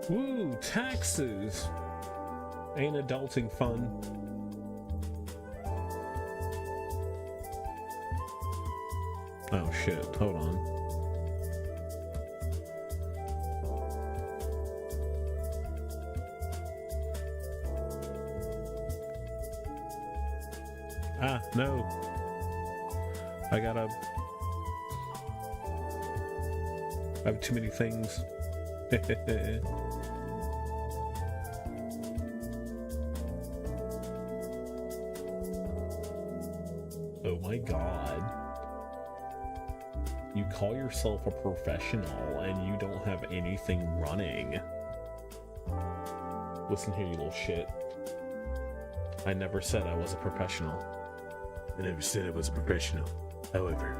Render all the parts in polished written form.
Woo, taxes! Ain't adulting fun? Oh shit, hold on. Ah, no. I have too many things. Oh my god. You call yourself a professional and you don't have anything running. Listen here, you little shit. I never said I was a professional. I never said I was a professional. However,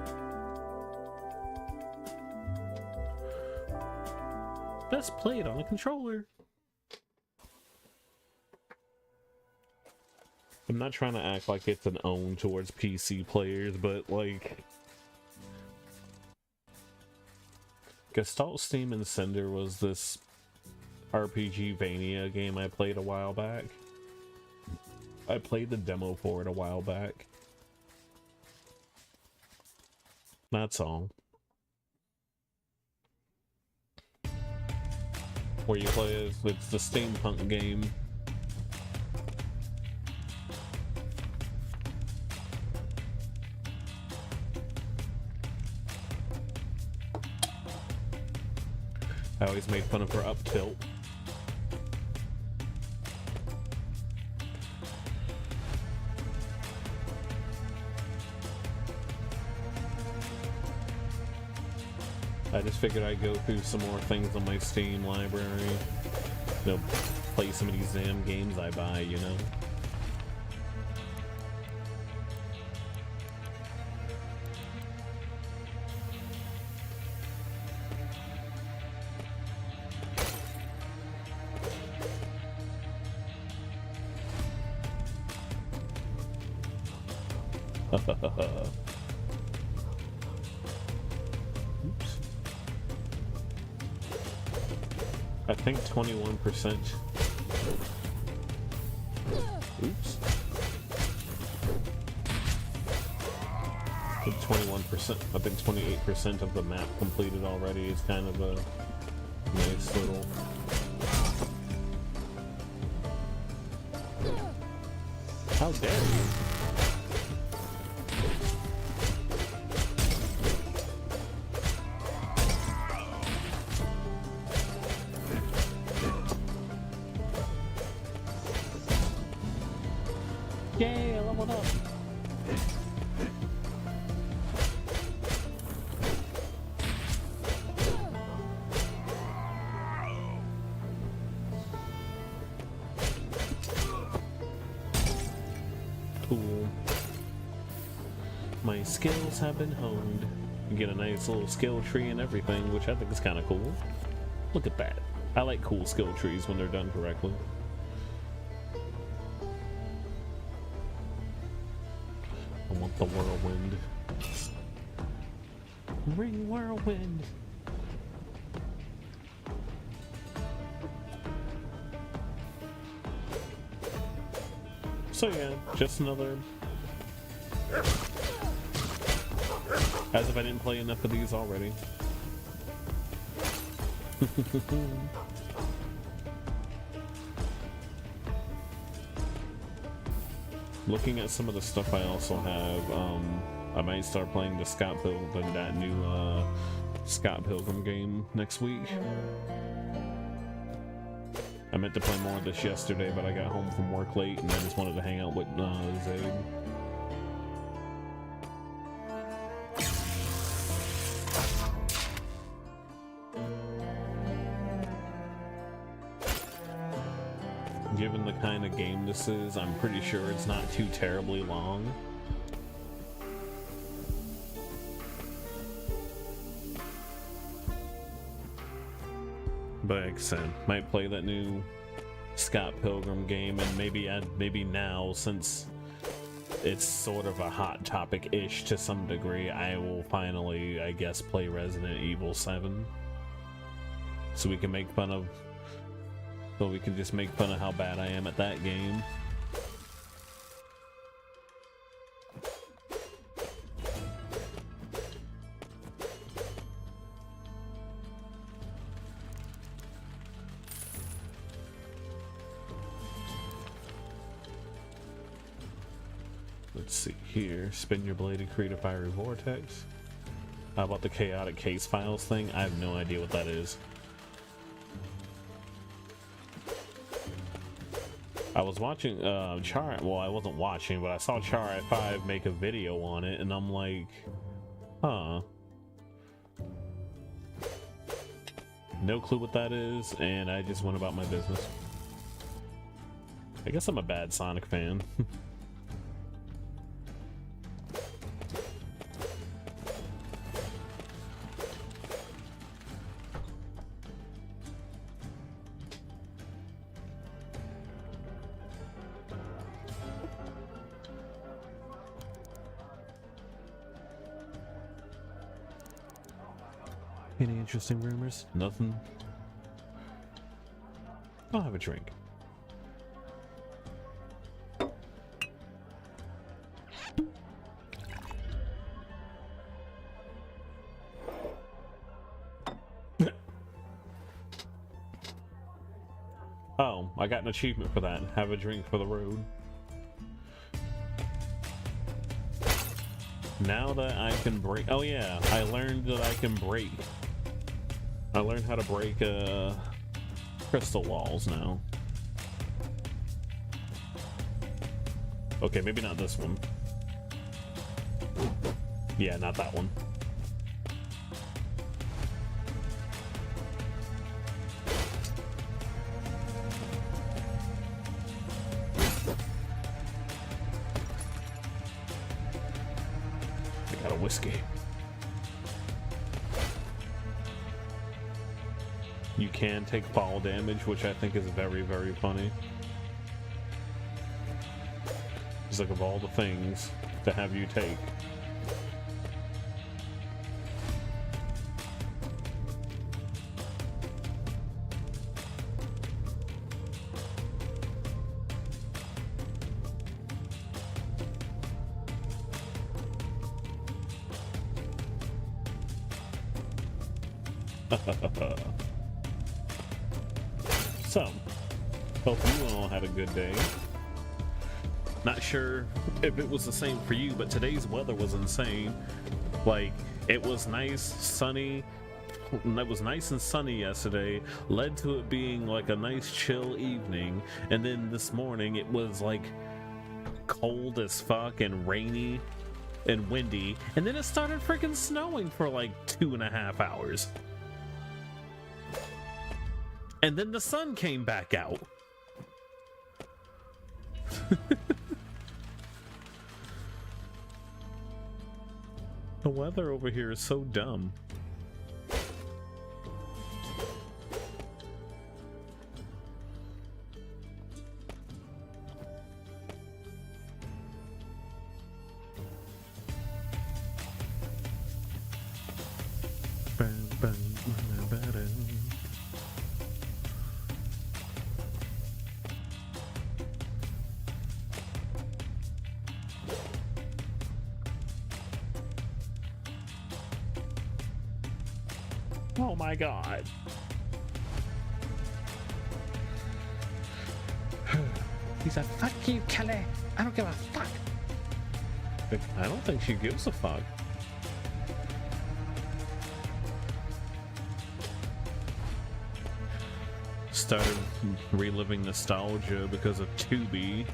best played on a controller. I'm not trying to act like it's an own towards PC players, but like Gestalt, Steam, and Cinder was this RPG Vania game I played a while back. I played the demo for it a while back. That's all. Where you play as, it's the steampunk game. I always made fun of her up tilt. I just figured I'd go through some more things on my Steam library. You know, play some of these damn games I buy, you know? Oops. I think 21%. Oops. 21%. I think 28% of the map completed already is kind of a nice little. How dare you? Yay, I leveled up. Cool. My skills have been honed. You get a nice little skill tree and everything, which I think is kind of cool. Look at that. I like cool skill trees when they're done correctly. I want the whirlwind. Ring whirlwind. So yeah, just another. As if I didn't play enough of these already. Looking at some of the stuff I also have, I might start playing the Scott Pilgrim, that new Scott Pilgrim game next week. I meant to play more of this yesterday, but I got home from work late and I just wanted to hang out with Zaid. given the kind of game this is, I'm pretty sure it's not too terribly long. But like I said, might play that new Scott Pilgrim game, and maybe now, since it's sort of a hot topic-ish to some degree, I will finally, I guess, play Resident Evil 7. So we can make fun of, so we can just make fun of how bad I am at that game. Let's see here. Spin your blade to create a fiery vortex. How about the chaotic case files thing? I have no idea what that is. I was watching Char. Well, I wasn't watching, but I saw Char at 5 make a video on it, and I'm like, huh. No clue what that is, and I just went about my business. I guess I'm a bad Sonic fan. Any interesting rumors? Nothing. I'll have a drink. Oh, I got an achievement for that. Have a drink for the road. Now that I can break... Oh yeah, I learned that I can break. I learned how to break crystal walls now. Okay, maybe not this one. Yeah, not that one. I got a whiskey. You can take fall damage, which I think is very, very funny. It's like of all the things to have you take. So, hope you all had a good day. Not sure if it was the same for you, but today's weather was insane. Like, it was nice, sunny. It was nice and sunny yesterday, led to it being like a nice chill evening, and then this morning it was like cold as fuck and rainy and windy, and then it started freaking snowing for like 2.5 hours. And then the sun came back out. The weather over here is so dumb. Oh my god. He's like, fuck you, Kelly. I don't give a fuck. I don't think she gives a fuck. Started reliving nostalgia because of Tubi.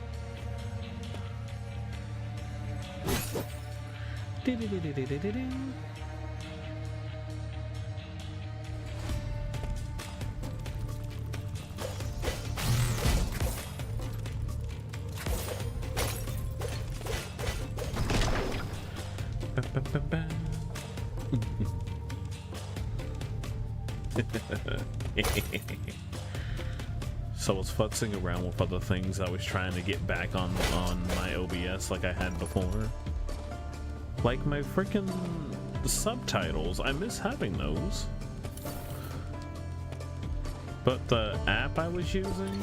So I was futzing around with other things. I was trying to get back on my OBS like I had before. Like my freaking subtitles. I miss having those. But the app I was using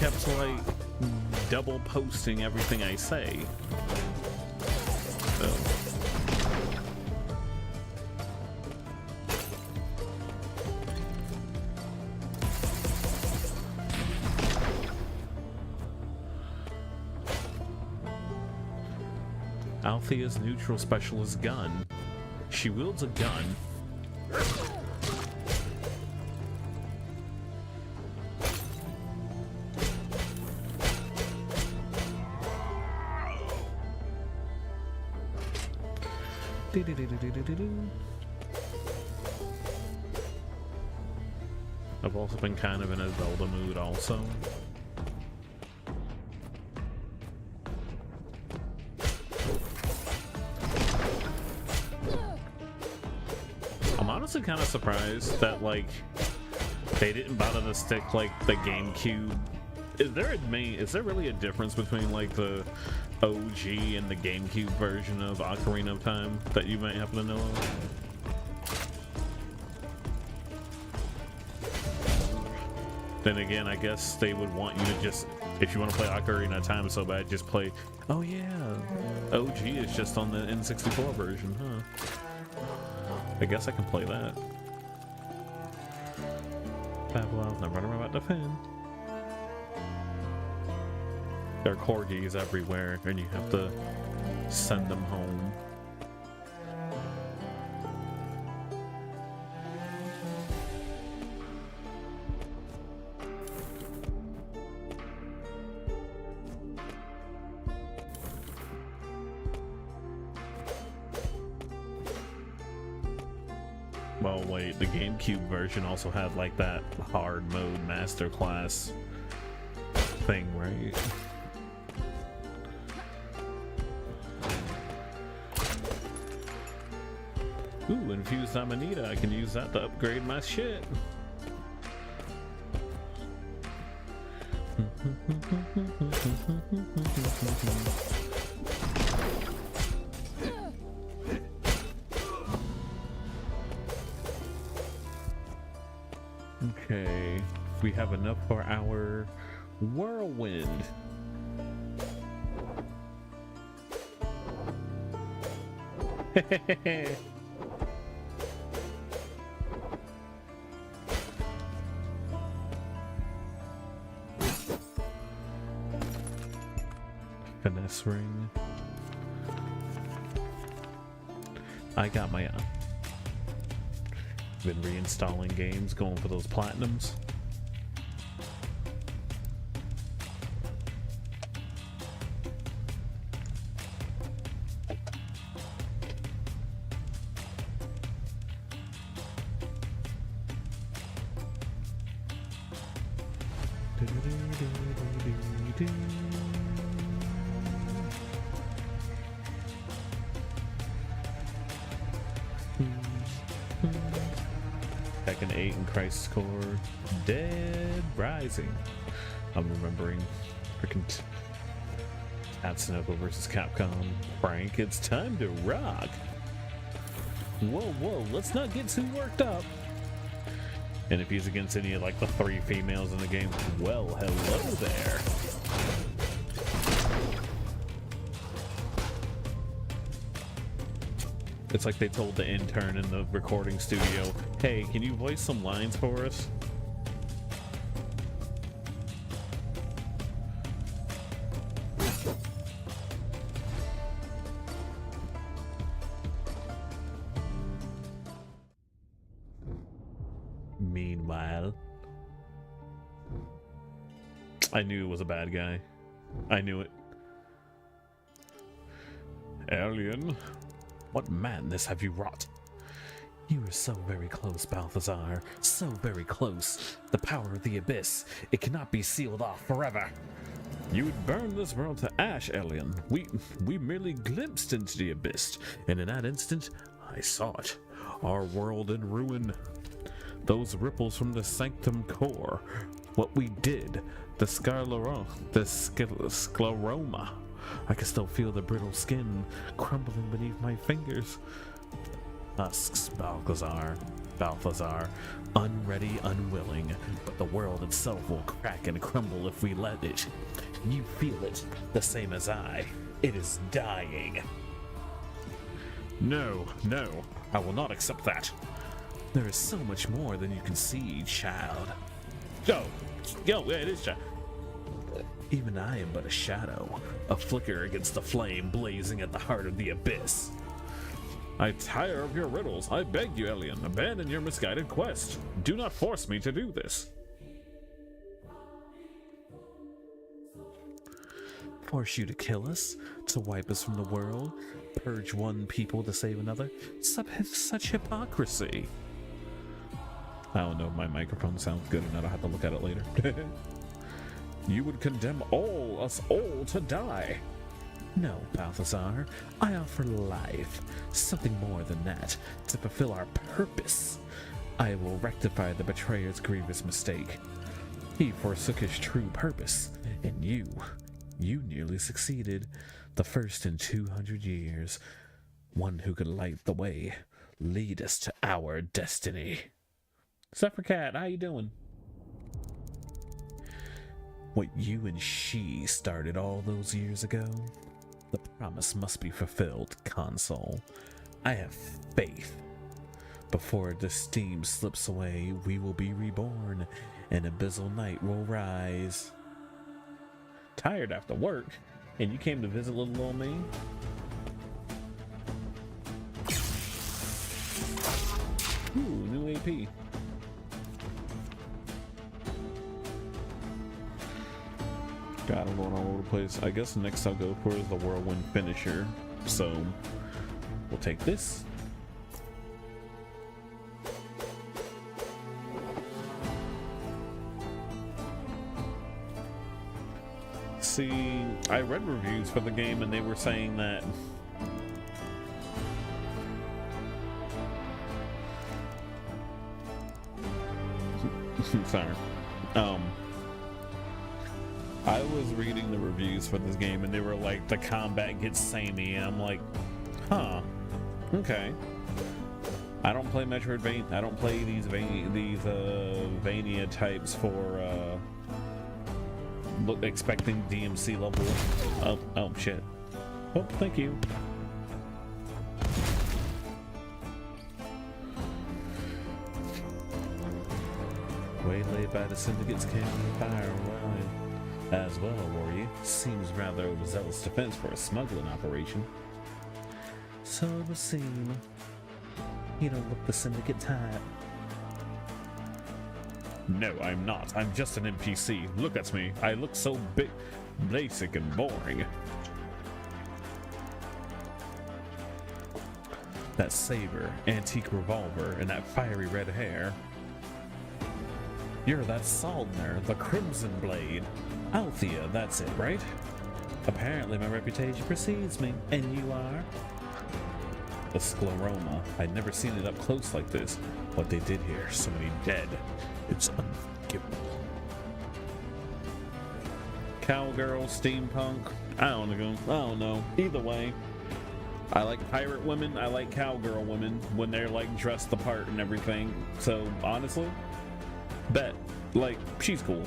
kept like double posting everything I say. So. Althea's neutral specialist gun. She wields a gun. I've also been kind of in a Zelda mood also. I'm honestly kind of surprised that like they didn't bother to stick like the GameCube. Is there really a difference between like the OG and the GameCube version of Ocarina of Time that you might happen to know of? Then again, I guess they would want you to just, if you want to play Ocarina of Time so bad, just play, oh yeah, OG is just on the N64 version, huh? I guess I can play that. Babylon's not running about the pen. There are corgis everywhere, and you have to send them home. Well, wait, the GameCube version also had like that hard mode masterclass thing, right? Ooh, infused Amanita. I can use that to upgrade my shit. Okay, we have enough for our whirlwind. Finesse ring. I got my been reinstalling games, going for those platinums. Tekken 8 and Crisis Core Dead Rising. I'm remembering freaking Tatsunoko versus Capcom. Frank, it's time to rock. Whoa, let's not get too worked up. And if he's against any of like the 3 females in the game, well, hello there. It's like they told the intern in the recording studio, hey, can you voice some lines for us? Meanwhile, I knew it was a bad guy. I knew it. Alien. What madness have you wrought? You are so very close, Balthazar. So very close. The power of the abyss. It cannot be sealed off forever. You would burn this world to ash, alien. We merely glimpsed into the abyss, and in that instant, I saw it. Our world in ruin. Those ripples from the sanctum core. What we did. The scleroma. I can still feel the brittle skin crumbling beneath my fingers. Husks, Balthazar, unready, unwilling, but the world itself will crack and crumble if we let it. You feel it, the same as I. It is dying. No, I will not accept that. There is so much more than you can see, child. Yo, yeah, it is child. Even I am but a shadow, a flicker against the flame blazing at the heart of the abyss. I tire of your riddles. I beg you, alien, abandon your misguided quest. Do not force me to do this. Force you to kill us? To wipe us from the world? Purge one people to save another? Such hypocrisy. I don't know if my microphone sounds good or not. I'll have to look at it later. You would condemn us all to die. No, Balthazar. I offer life. Something more than that. To fulfill our purpose. I will rectify the betrayer's grievous mistake. He forsook his true purpose. And you nearly succeeded. The first in 200 years. One who could light the way. Lead us to our destiny. Cat, how you doing? What you and she started all those years ago, the promise must be fulfilled, Consul. I have faith. Before the steam slips away, we will be reborn, and abyssal night will rise. Tired after work, and you came to visit little old me? Ooh, new AP. God, I'm going all over the place. I guess next I'll go for is the Whirlwind Finisher. So, we'll take this. See, I read reviews for the game and they were saying that sorry. I was reading the reviews for this game and they were like, the combat gets samey. And I'm like, huh, okay. I don't play Metroidvania. I don't play these Vania types for expecting DMC level. Oh shit. Oh, thank you. Waylaid by the Syndicate's cannon fire line. As well, Rory. Seems rather overzealous defense for a smuggling operation. So it would seem. You don't look the Syndicate type. No, I'm not. I'm just an NPC. Look at me. I look so basic and boring. That saber, antique revolver, and that fiery red hair. You're that Saldner, the Crimson Blade. Althea, that's it, right? Apparently my reputation precedes me, and you are? The scleroma. I'd never seen it up close like this. What they did here, so many dead. It's unforgivable. Cowgirl, steampunk, I don't know. Either way. I like pirate women, I like cowgirl women when they're like dressed the part and everything. So honestly, bet. Like, she's cool.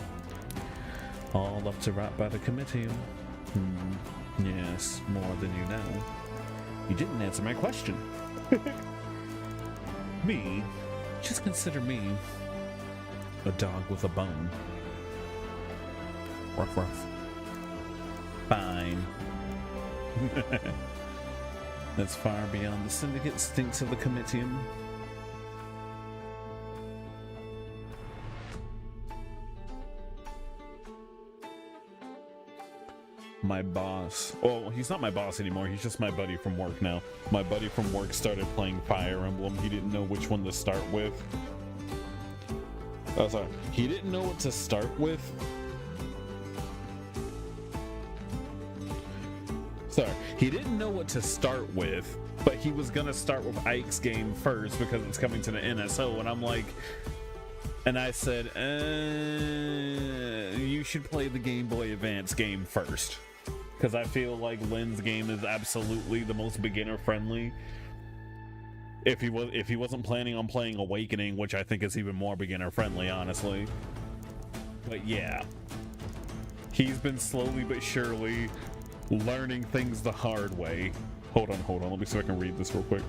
All up to rot by the committee. Yes, more than you know. You didn't answer my question. Me? Just consider me a dog with a bone. Ruff ruff. Fine. That's far beyond the Syndicate stinks of the comitium. My boss. Oh, he's not my boss anymore. He's just my buddy from work now. My buddy from work started playing Fire Emblem. He didn't know which one to start with. Oh, sorry. He didn't know what to start with. Sorry, he didn't know what to start with, but he was gonna start with Ike's game first because it's coming to the NSO, and I'm like, and I said, you should play the Game Boy Advance game first, because I feel like Lynn's game is absolutely the most beginner friendly. If he wasn't planning on playing Awakening, which I think is even more beginner friendly, honestly. But yeah, he's been slowly but surely learning things the hard way. Hold on, let me see if I can read this real quick.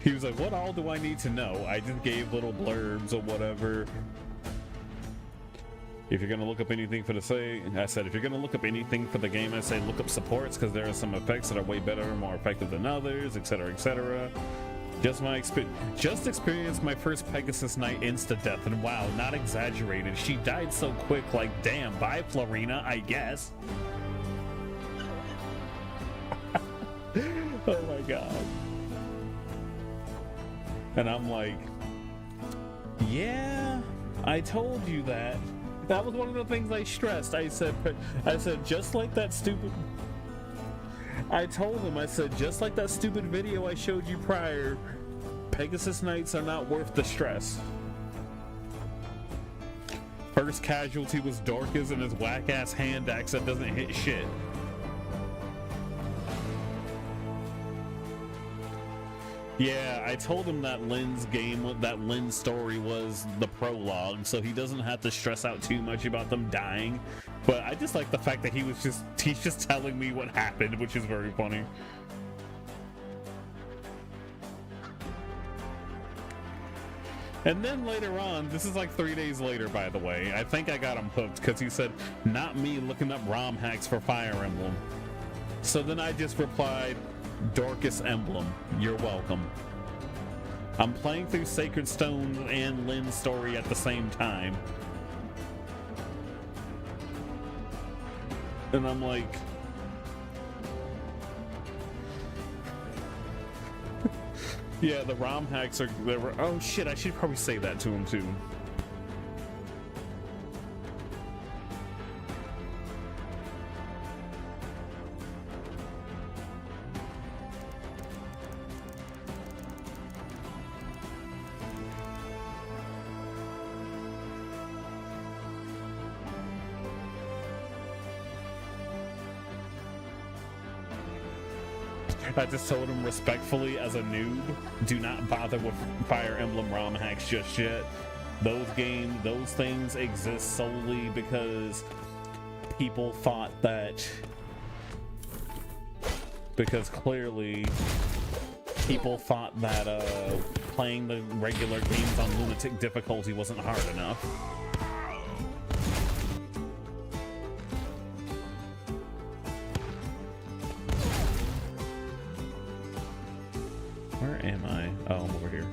He was like, what all do I need to know? I just gave little blurbs or whatever. If you're gonna look up anything for I said, if you're gonna look up anything for the game, I say look up supports, because there are some effects that are way better and more effective than others, etc, etc. Just experienced my first Pegasus Knight insta-death, and wow, not exaggerated. She died so quick, like, damn, bye, Florina, I guess. Oh my god. And I'm like, yeah, I told you that. That was one of the things I stressed. I said, just like that stupid... I told him, I said, just like that stupid video I showed you prior, Pegasus Knights are not worth the stress. First casualty was Dorcas and his whack-ass hand axe that doesn't hit shit. Yeah, I told him that Lynn's story was the prologue, so he doesn't have to stress out too much about them dying. But I just like the fact that he's just telling me what happened, which is very funny. And then later on, this is like 3 days later, by the way, I think I got him hooked because he said, not me looking up ROM hacks for Fire Emblem. So then I just replied, Dorcas Emblem, you're welcome. I'm playing through Sacred Stones and Lynn's story at the same time. And I'm like... yeah, the ROM hacks are... oh shit, I should probably say that to him too. I just told him respectfully, as a noob, do not bother with Fire Emblem ROM hacks just yet. Those things exist solely because people thought that... because clearly people thought that playing the regular games on lunatic difficulty wasn't hard enough. Where am I? Oh, I'm over here.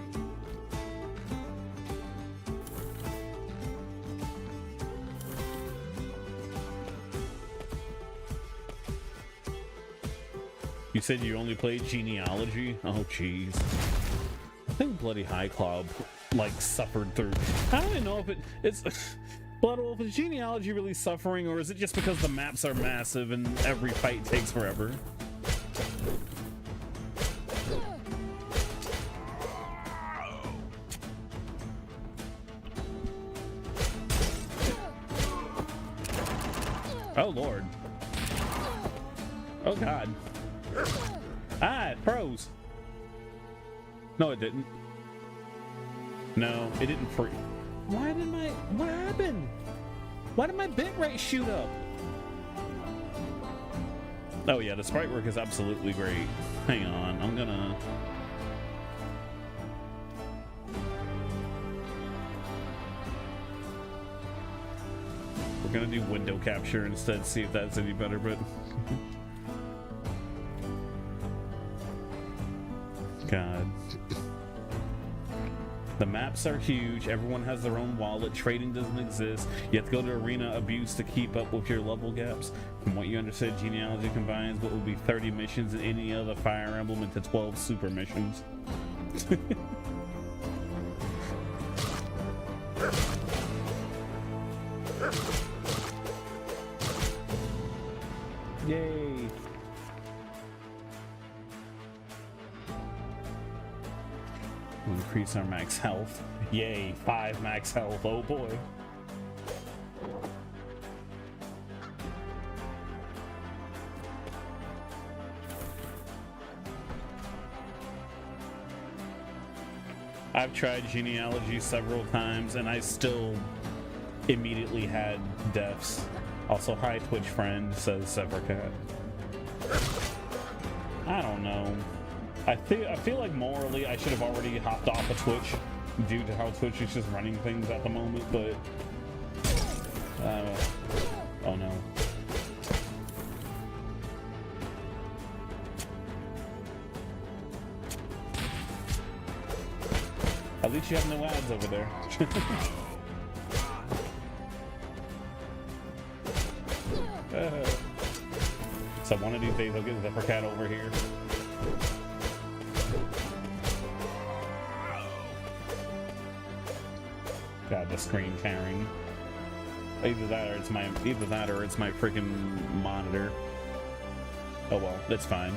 You said you only played Genealogy? Oh, jeez. I think Bloody High Cloud, like, suffered through... I don't know if it's... Bloodwolf, is Genealogy really suffering, or is it just because the maps are massive and every fight takes forever? Oh, Lord. Oh, God. Ah, it froze. No, it didn't. No, it didn't freeze. What happened? Why did my bitrate shoot up? Oh, yeah, the sprite work is absolutely great. Hang on, I'm gonna... We're gonna do window capture instead, see if that's any better, but... God. The maps are huge, everyone has their own wallet, trading doesn't exist, you have to go to arena abuse to keep up with your level gaps. From what you understood, Genealogy combines what would be 30 missions and any other Fire Emblem into 12 super missions. increase our max health. Yay, 5 max health, oh boy. I've tried genealogy several times and I still immediately had deaths. Also, hi Twitch friend, says Severcat. I don't know. I feel like morally I should have already hopped off of Twitch due to how Twitch is just running things at the moment, but oh no. At least you have no ads over there. So one of these days I'll get the cat over here. God, the screen tearing. Either that or it's my freaking monitor. Oh well, that's fine.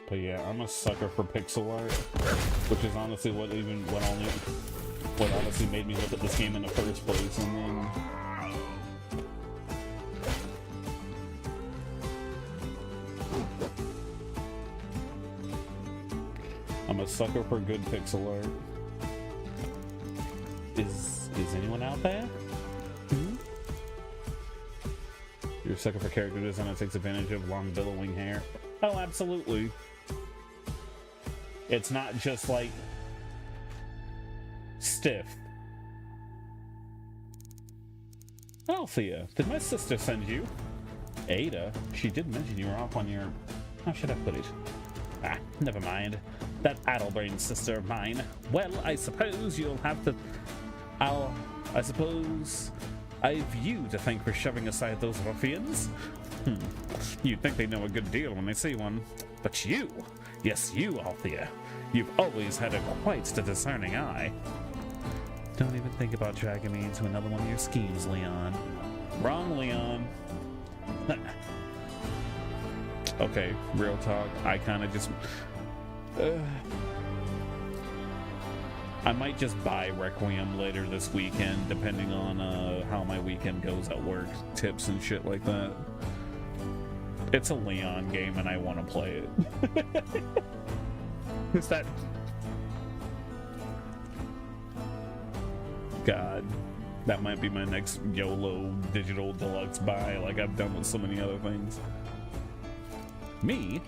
But yeah, I'm a sucker for pixel art, which is honestly what honestly made me look at this game in the first place. And then I'm a sucker for good pixel art. Is anyone out there? Hmm? You're a sucker for character design that takes advantage of long billowing hair. Oh, absolutely. It's not just like stiff. Althea, did my sister send you? Ada, she did mention you were off on your... How should I put it? Ah, never mind. That addlebrain sister of mine. Well, I suppose you'll have to... I suppose I've you to thank for shoving aside those ruffians. You'd think they know a good deal when they see one. But you, yes you, Althea, you've always had quite the discerning eye. Don't even think about dragging me into another one of your schemes, Leon. Wrong, Leon. Okay, real talk, I kind of just... I might just buy Requiem later this weekend, depending on how my weekend goes at work, tips and shit like that. It's a Leon game and I want to play it. Is that... God, that might be my next YOLO digital deluxe buy, like I've done with so many other things. Me?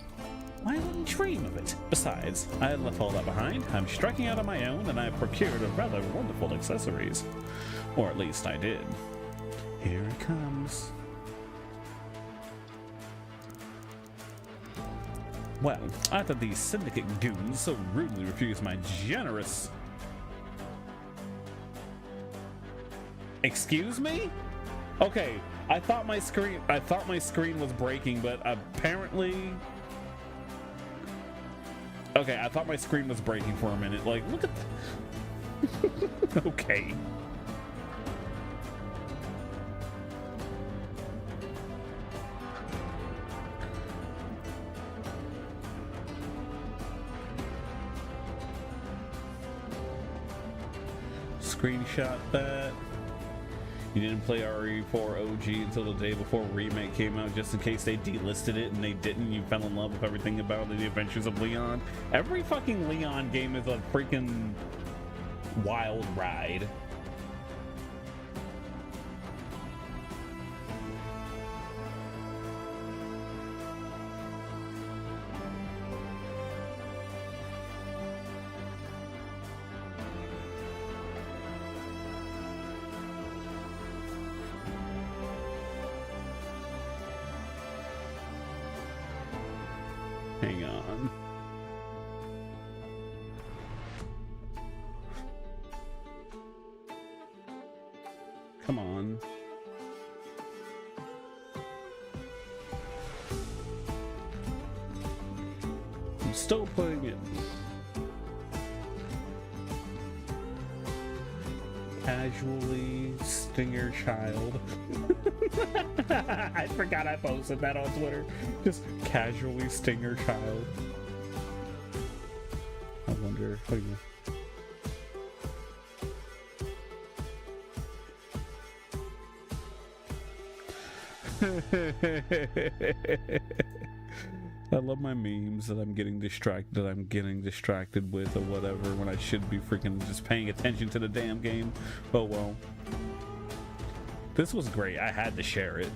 I wouldn't dream of it. Besides, I left all that behind. I'm striking out on my own and I've procured a rather wonderful accessories. Or at least I did. Here it comes. Well, after these Syndicate goons so rudely refused my generous... Excuse me? Okay, I thought my screen was breaking, but apparently... Okay, I thought my screen was breaking for a minute. Like, look at that. Okay. Screenshot that. You didn't play RE4 OG until the day before Remake came out, just in case they delisted it, and they didn't. You fell in love with everything about the Adventures of Leon. Every fucking Leon game is a freaking wild ride. Hang on. Come on. I'm still putting it. casually Stinger child. I forgot I posted that on Twitter. Just casually Stinger child. I wonder. Oh, yeah. I love my memes that I'm getting distracted with or whatever when I should be freaking just paying attention to the damn game. Oh well. This was great. I had to share it.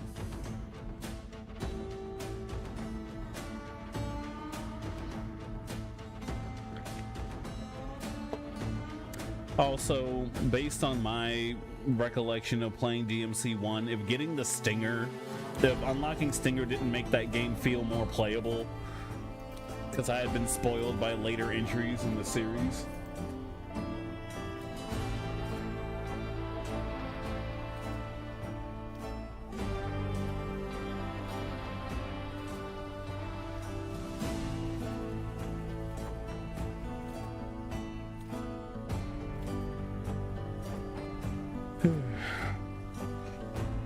Also, based on my recollection of playing DMC1, if getting the Stinger, if unlocking Stinger didn't make that game feel more playable, because I had been spoiled by later entries in the series.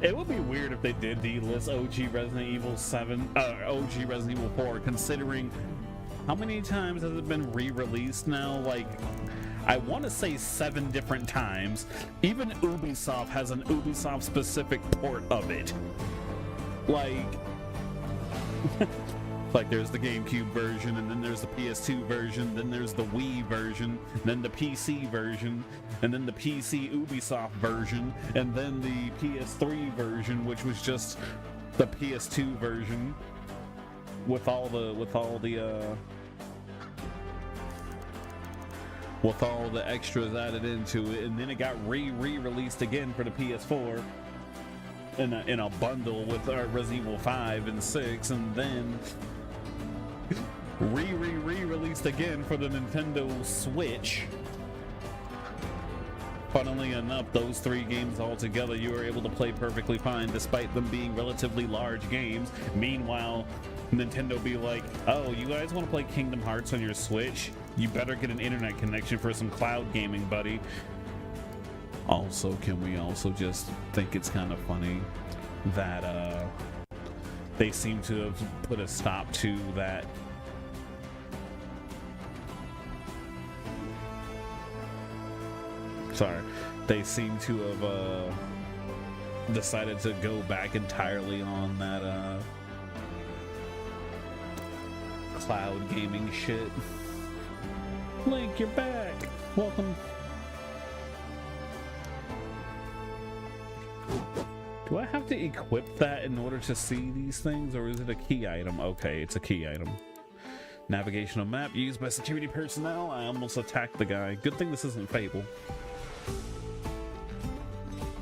It would be weird if they did delist OG Resident Evil 7, OG Resident Evil 4, considering how many times has it been re-released now? Like, I want to say 7 different times. Even Ubisoft has an Ubisoft-specific port of it. Like, like there's the GameCube version, and then there's the PS2 version, then there's the Wii version, then the PC version, and then the PC Ubisoft version, and then the PS3 version, which was just the PS2 version with all the extras added into it, and then it got re-released again for the PS4 in a bundle with Resident Evil 5 and 6, and then re-released again for the Nintendo Switch. Funnily enough, those 3 games all together you were able to play perfectly fine despite them being relatively large games. Meanwhile, Nintendo be like, oh, you guys want to play Kingdom Hearts on your Switch? You better get an internet connection for some cloud gaming, buddy. Also, can we also just think it's kind of funny that they seem to have put a stop to that. Sorry, they seem to have decided to go back entirely on that cloud gaming shit. Link, you're back. Welcome. Do I have to equip that in order to see these things, or is it a key item? Okay, it's a key item. Navigational map used by security personnel. I almost attacked the guy. Good thing this isn't Fable.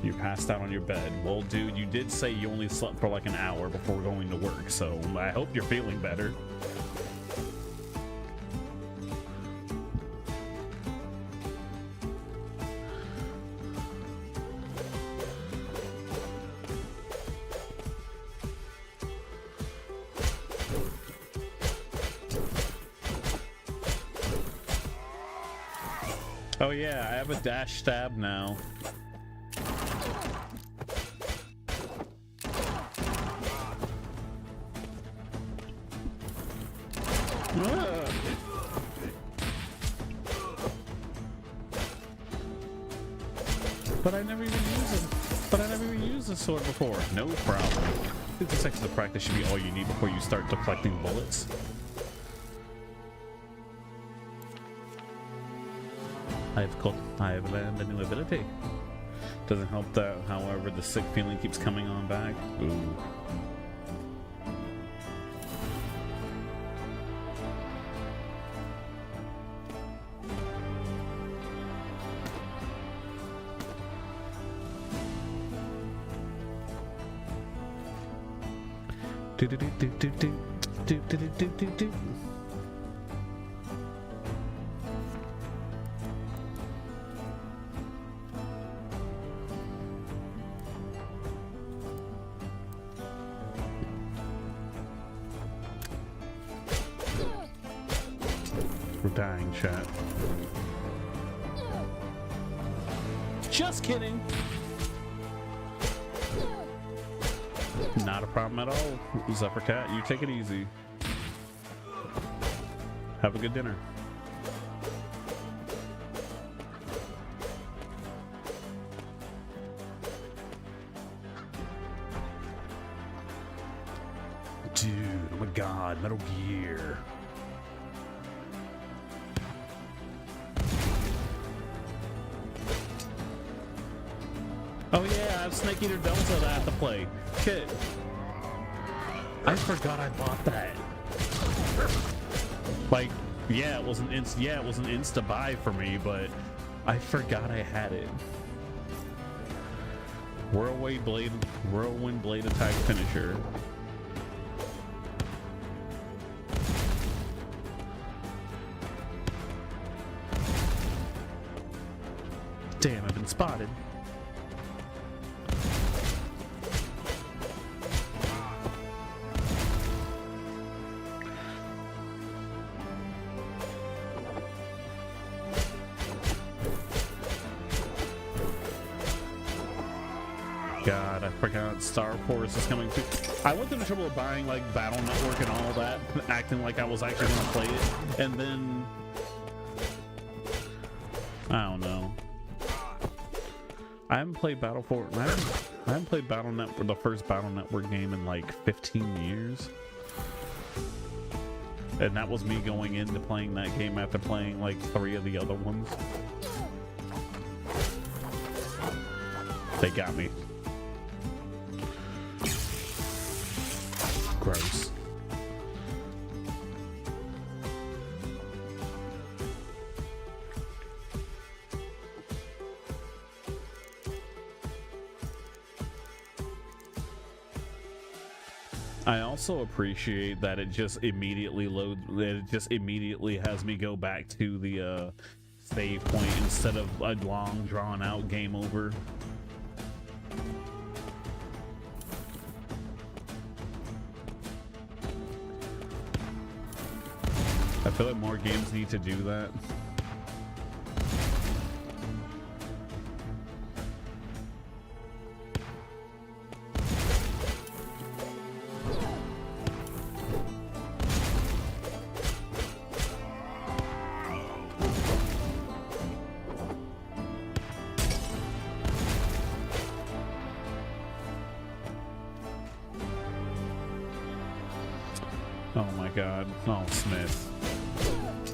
You passed out on your bed. Well, dude, you did say you only slept for like an hour before going to work, so I hope you're feeling better. Oh yeah, I have a dash stab now. But I never even used this sword before. No problem. 50 seconds of practice should be all you need before you start deflecting bullets. I have learned a new ability. Doesn't help that, however, the sick feeling keeps coming on back. Ooh. Do do do do do do do do do do do. We're dying, chat. Just kidding. Not a problem at all, Zephyr Cat. You take it easy. Have a good dinner. Dude, oh my god, Metal Gear. Oh yeah, I have Snake Eater Delta that I have to play. Shit. I forgot I bought that. Like, yeah, it was an insta buy for me, but I forgot I had it. Whirlwind Blade Attack Finisher. Damn, I've been spotted. God, I forgot Star Force is coming too. I went through the trouble of buying like Battle Network and all that, acting like I was actually gonna play it, and then I don't know. I haven't played I haven't played Battle Network, the first Battle Network game, in like 15 years. And that was me going into playing that game after playing like 3 of the other ones. They got me. Gross. I also appreciate that it just immediately has me go back to the save point instead of a long drawn out game over. I feel like more games need to do that. Oh my god. Oh, Smith.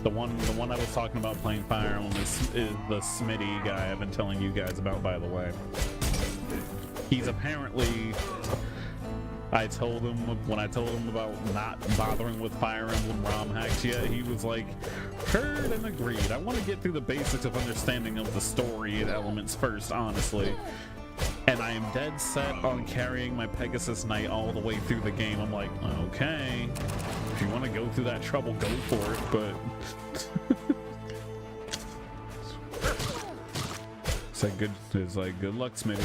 The one I was talking about playing Fire Emblem is the Smitty guy I've been telling you guys about, by the way. He's apparently... I told him, when I told him about not bothering with Fire Emblem ROM hacks yet, he was like, heard and agreed. I want to get through the basics of understanding of the story and elements first, honestly. And I am dead set on carrying my Pegasus Knight all the way through the game. I'm like, okay, if you want to go through that trouble, go for it, but... it's like, good luck, Smitty.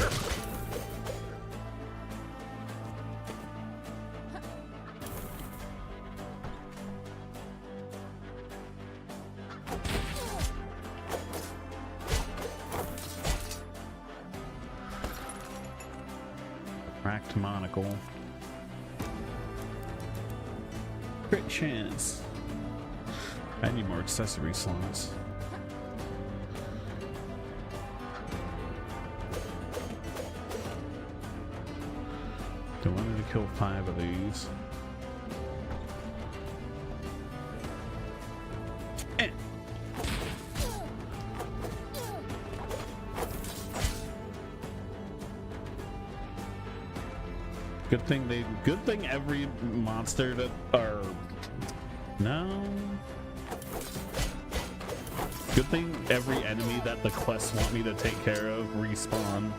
Cracked monocle. Crit chance. I need more accessory slots. Do I need to kill 5 of these? Good thing every monster that are... No. Good thing every enemy that the quests want me to take care of respawn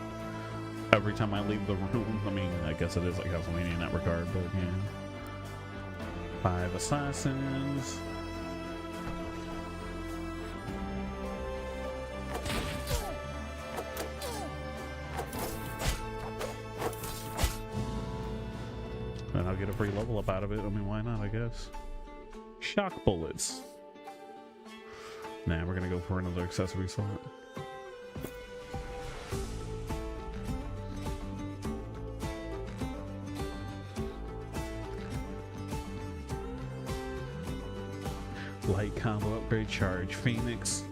every time I leave the room. I mean, I guess it is like Castlevania in that regard, but yeah. 5 assassins. And I'll get a free level up out of it. I mean, why not, I guess. Shock bullets. Nah, we're gonna go for another accessory slot. Light combo upgrade, charge, Phoenix,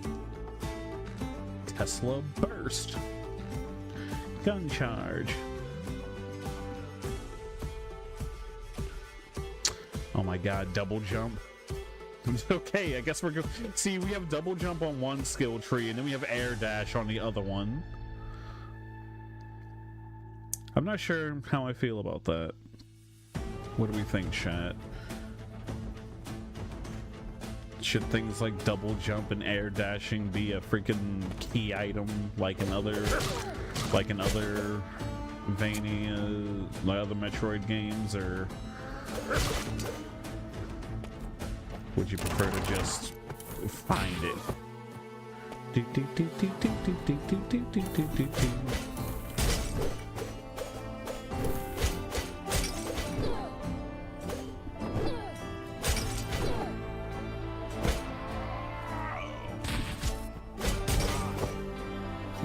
Tesla burst, gun charge. Oh my god, double jump. Okay, I guess we're good. See, we have double jump on one skill tree, and then we have air dash on the other one. I'm not sure how I feel about that. What do we think, chat? Should things like double jump and air dashing be a freaking key item like in other Vania, like other Metroid games, or would you prefer to just find it?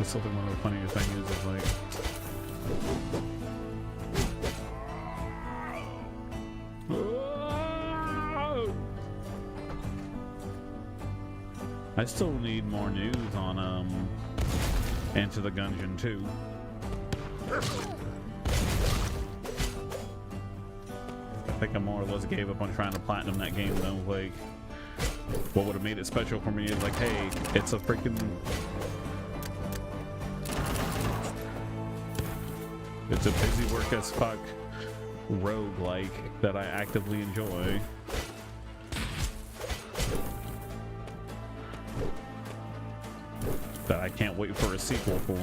It's something. One of the funnier things is like, I still need more news on Enter the Gungeon 2. I think I more or less gave up on trying to platinum that game though. Like, what would have made it special for me is like, hey, it's a freaking, it's a busy work as fuck roguelike that I actively enjoy. That I can't wait for a sequel for.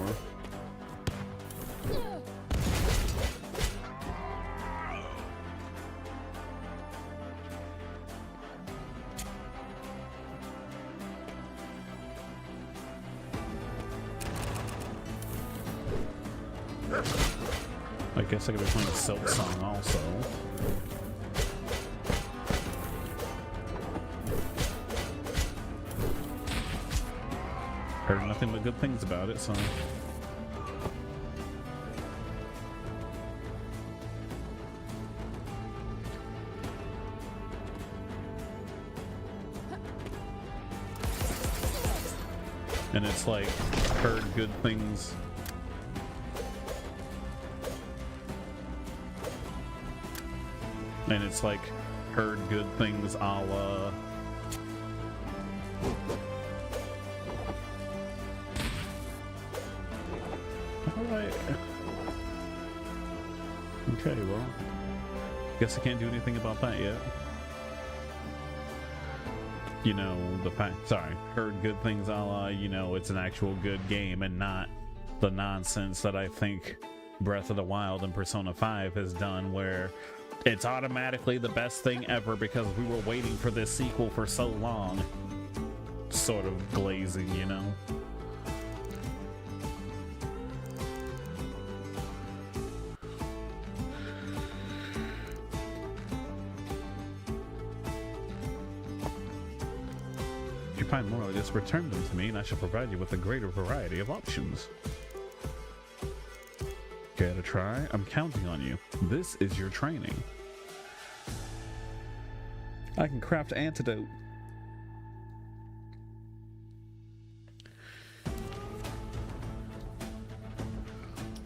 I guess I could be playing Silk Song also. Heard nothing but good things about it, so. And it's like, heard good things. And it's like, heard good things a la. Alright. Okay, well. Guess I can't do anything about that yet. You know, the fact, sorry, heard good things a la, you know, it's an actual good game and not the nonsense that I think Breath of the Wild and Persona 5 has done, where it's automatically the best thing ever because we were waiting for this sequel for so long. Sort of glazing, you know? If you find more like this, return them to me and I shall provide you with a greater variety of options. Care to try? I'm counting on you. This is your training. I can craft antidote.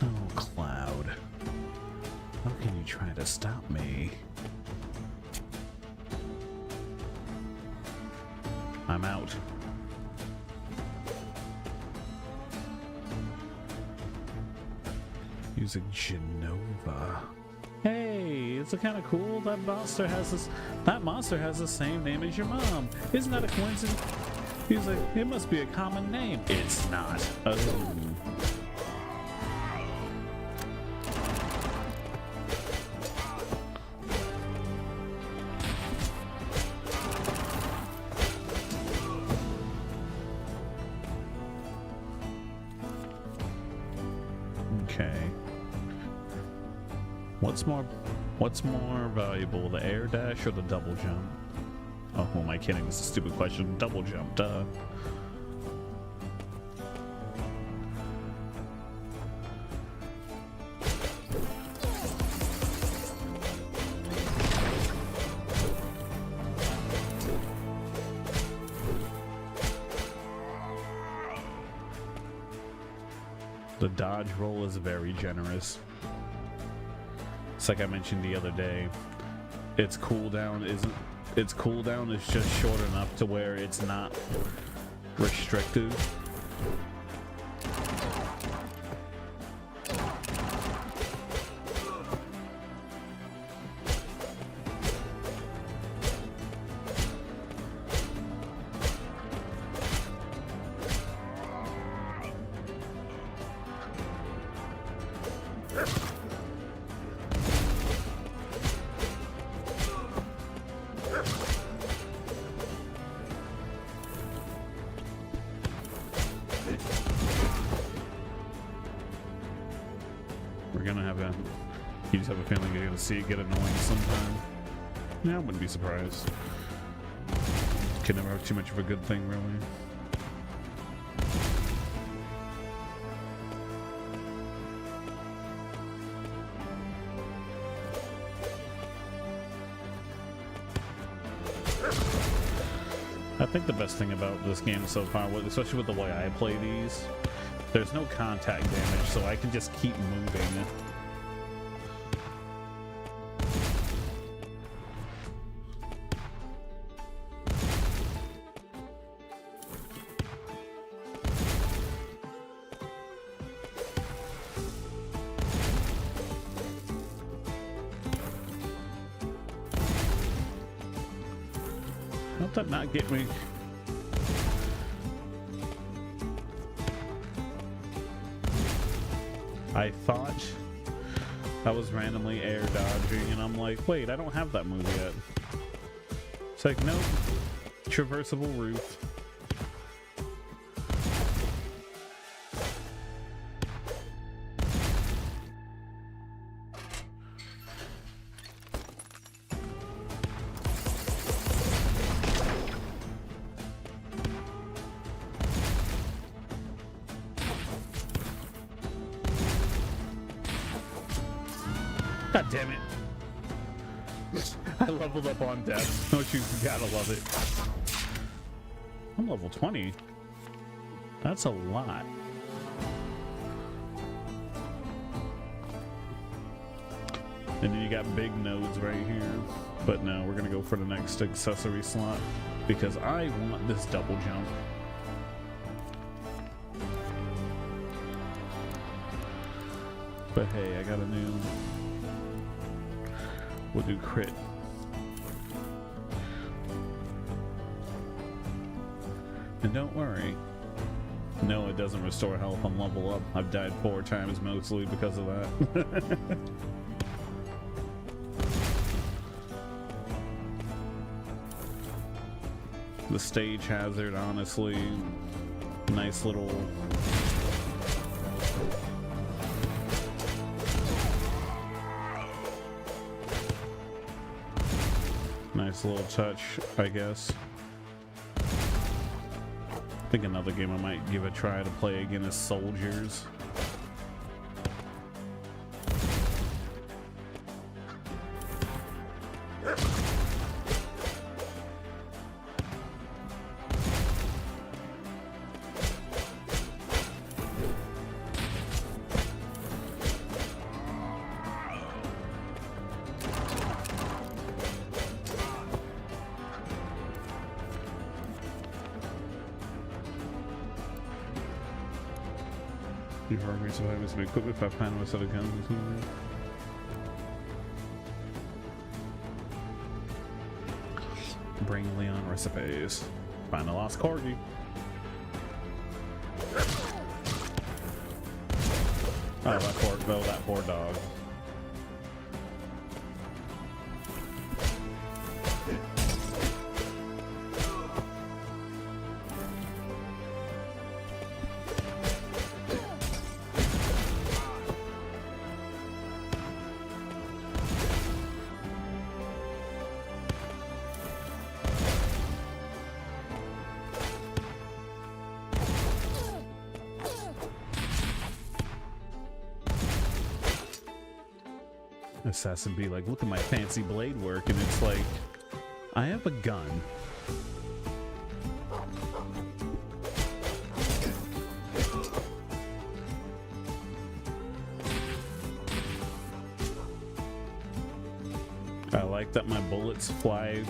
Oh, Cloud. How can you try to stop me? I'm out. Using Genova. Hey, it's kind of cool. That monster has this. That monster has the same name as your mom. Isn't that a coincidence? He's like, it must be a common name. It's not. Oh. Okay. What's more valuable, the air dash or the double jump? Oh, who am I kidding? This is a stupid question. Double jump, duh. The dodge roll is very generous. It's like I mentioned the other day. Its cooldown is just short enough to where it's not restrictive. You just have a feeling you're gonna see it get annoying sometime. Yeah, I wouldn't be surprised. Can never have too much of a good thing, really. I think the best thing about this game so far, especially with the way I play these, there's no contact damage, so I can just keep moving. How'd that not get me? I thought I was randomly air dodging, and I'm like, wait, I don't have that move yet. It's like, nope, traversable roof. God damn it. I leveled up on death. Don't you gotta love it. I'm level 20. That's a lot. And then you got big nodes right here. But no, we're gonna go for the next accessory slot because I want this double jump. But hey, I got a new... We'll do crit. And don't worry. No, it doesn't restore health on level up. I've died 4 times mostly because of that. The stage hazard, honestly, nice little... Nice little touch, I guess. I think another game I might give a try to play again is Soldiers. You've already survived some equipment, 5 pound with other guns. Bring Leon recipes. Find a lost corgi. Oh, that poor dog. Assassin be like, look at my fancy blade work, and it's like, I have a gun. I like that my bullets fly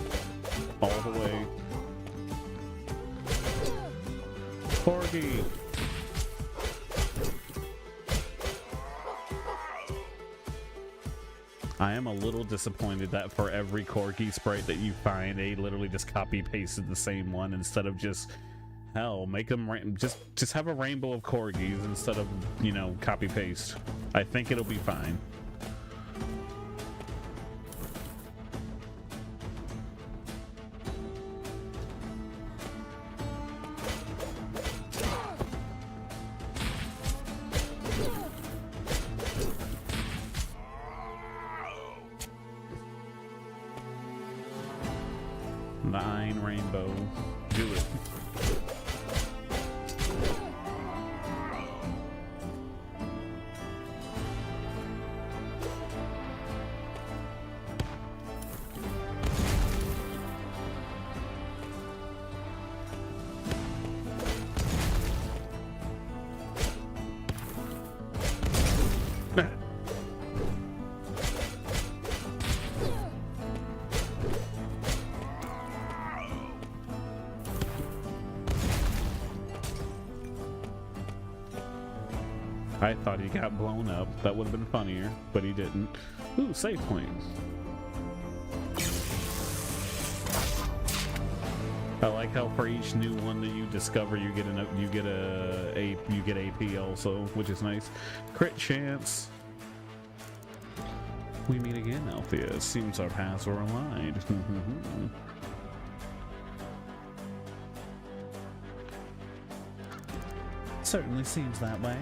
all the way. Corgi! I am a little disappointed that for every Corgi sprite that you find, they literally just copy pasted the same one instead of just, hell, make them just have a rainbow of Corgis instead of, you know, copy paste. I think it'll be fine. Nine rainbow. Do it. I thought he got blown up. That would have been funnier, but he didn't. Ooh, save point. I like how for each new one that you discover, you get AP also, which is nice. Crit chance. We meet again, Althea. It seems our paths were aligned. Certainly seems that way.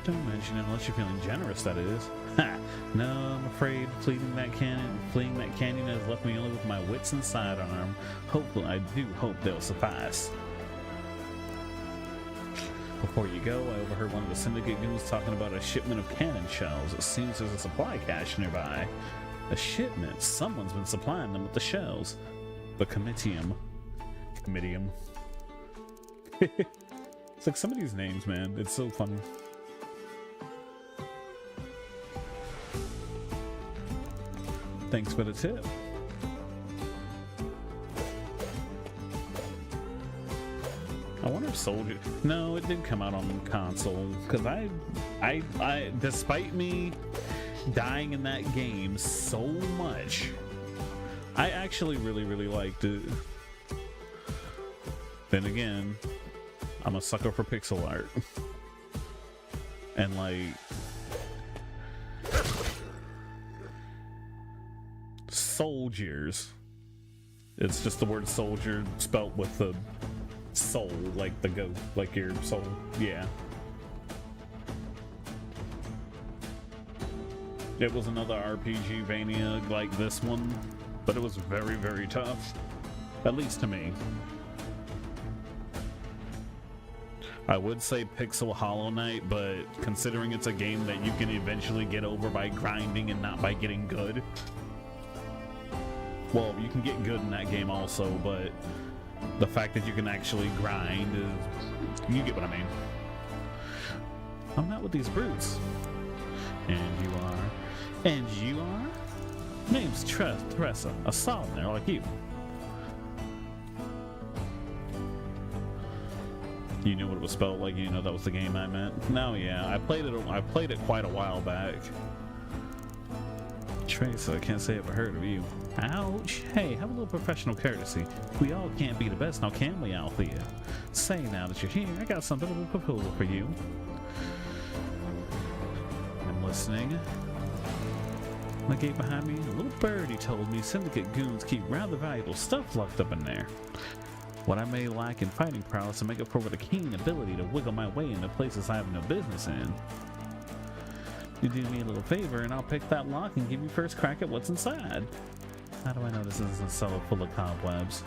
Don't mention it unless you're feeling generous, that is. Ha! No, I'm afraid fleeing that canyon has left me only with my wits and sidearm. Hopefully, I do hope they'll suffice. Before you go, I overheard one of the Syndicate goons talking about a shipment of cannon shells. It seems there's a supply cache nearby. A shipment? Someone's been supplying them with the shells. The Comitium. It's like some of these names, man. It's so funny. Thanks for the tip. I wonder if Soldier... No, it did come out on console. Because I despite me dying in that game so much, I actually really liked it. Then again, I'm a sucker for pixel art. And like... soldiers. It's just the word soldier spelt with the soul, like the goat, like your soul. Yeah. It was another RPG Vania like this one, but it was very tough. At least to me. I would say Pixel Hollow Knight, but considering it's a game that you can eventually get over by grinding and not by getting good. Well, you can get good in that game also, but the fact that you can actually grind is... You get what I mean. I'm not with these brutes. And you are? And you are? Name's Teresa, a southerner like you. You knew what it was spelled like, you know that was the game I meant. No, yeah, I played it quite a while back. Trace, I can't say I've heard of you. Ouch. Hey, have a little professional courtesy. We all can't be the best now, can we, Althea? Say now that you're here, I got something of a proposal for you. I'm listening. The gate behind me, a little birdie told me Syndicate goons keep rather valuable stuff locked up in there. What I may lack in fighting prowess to make up for with a keen ability to wiggle my way into places I have no business in. You do me a little favor and I'll pick that lock and give you first crack at what's inside. How do I know this isn't a cellar full of cobwebs?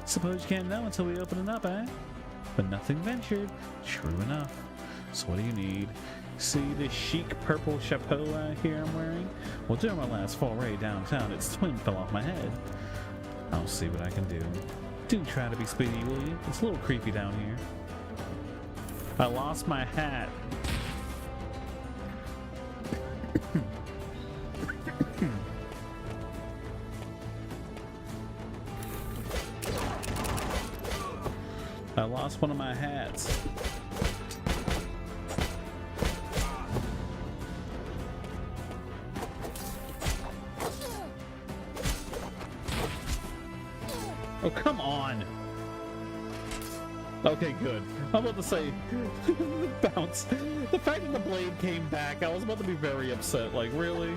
Suppose you can't know until we open it up, eh? But nothing ventured. True enough. So what do you need? See this chic purple chapeau here I'm wearing? Well, during my last foray downtown, its twin fell off my head. I'll see what I can do. Do try to be speedy, will you? It's a little creepy down here. I lost my hat. I lost one of my hats. Oh, come on. Okay, good. I'm about to say, bounce. The fact that the blade came back, I was about to be very upset. Like, really?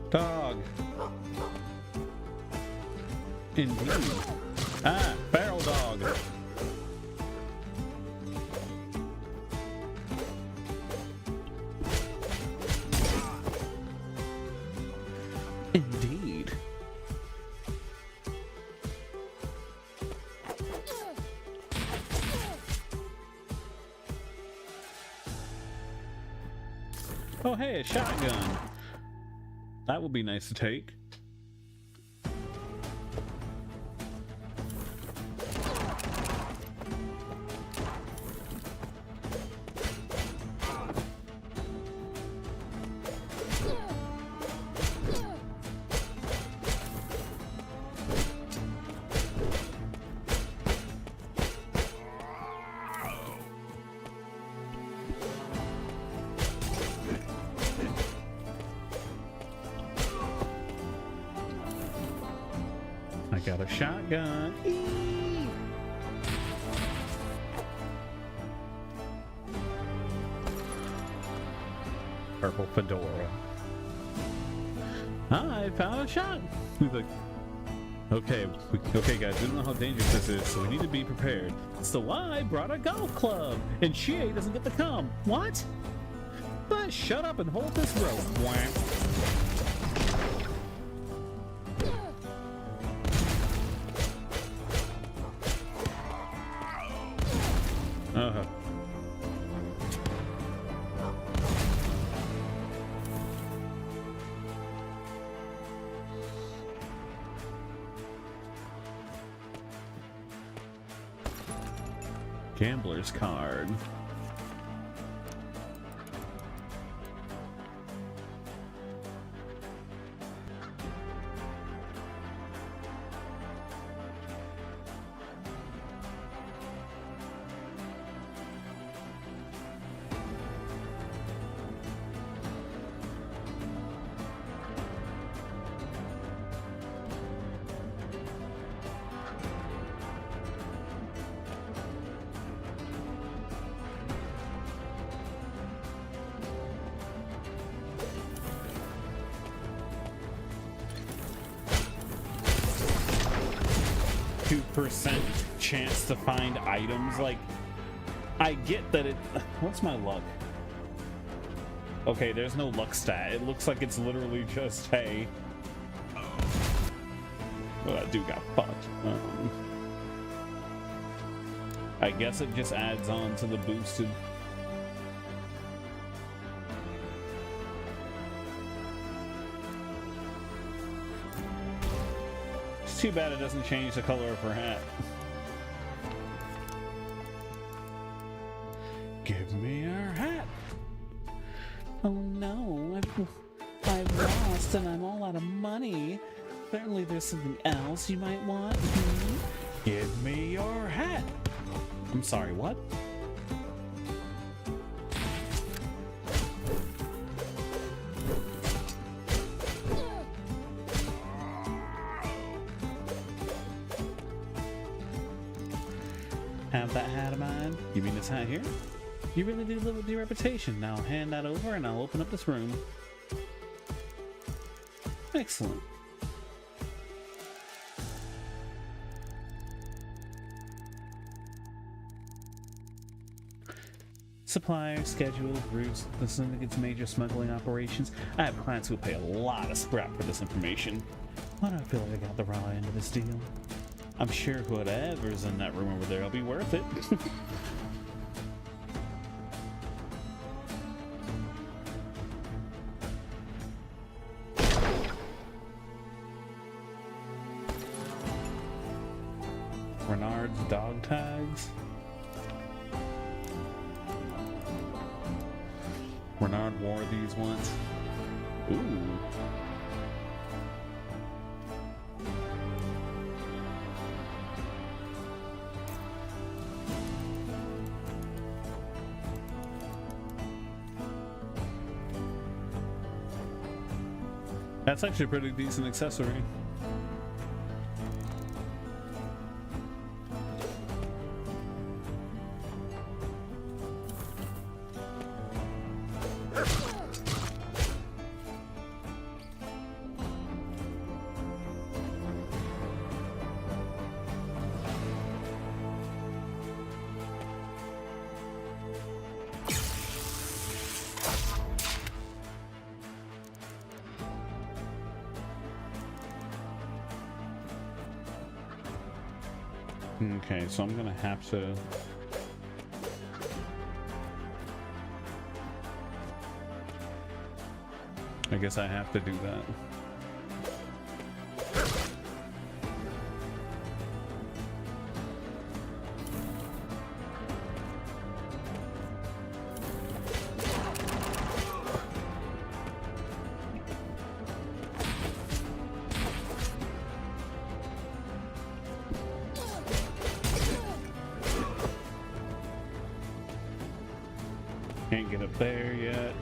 Dog. Indeed. Feral dog. Indeed. Oh, hey, a shotgun. That would be nice to take. I got a shotgun. Eee! Purple fedora. I found a shot. He's like, okay, guys, we don't know how dangerous this is, so we need to be prepared. So I brought a golf club, and Shay doesn't get to come. What? But shut up and hold this rope. Wham. Gambler's card. Percent chance to find items. Like, I get that it. What's my luck? Okay, there's no luck stat. It looks like it's literally just, hey. Well, that dude got fucked. I guess it just adds on to the boosted. Too bad it doesn't change the color of her hat. Give me her hat. Oh no, I've lost and I'm all out of money. Certainly there's something else you might want. Give me your hat. I'm sorry, what? Have that hat of mine? You mean this hat here? You really do live with your reputation. Now hand that over and I'll open up this room. Excellent. Suppliers, schedule, routes, the Syndicate's major smuggling operations. I have clients who pay a lot of scrap for this information. Why do I feel like I got the raw end of this deal? I'm sure whatever's in that room over there will be worth it. Renard's dog tags. Renard wore these once. Ooh. That's actually a pretty decent accessory. Okay, so I'm gonna have to... I guess I have to do that. Can't get up there yet.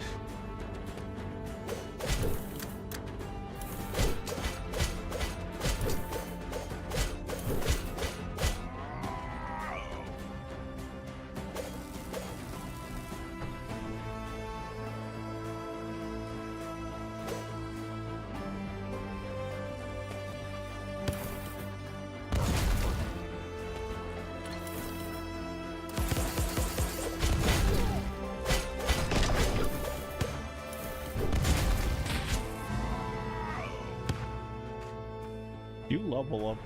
You level up,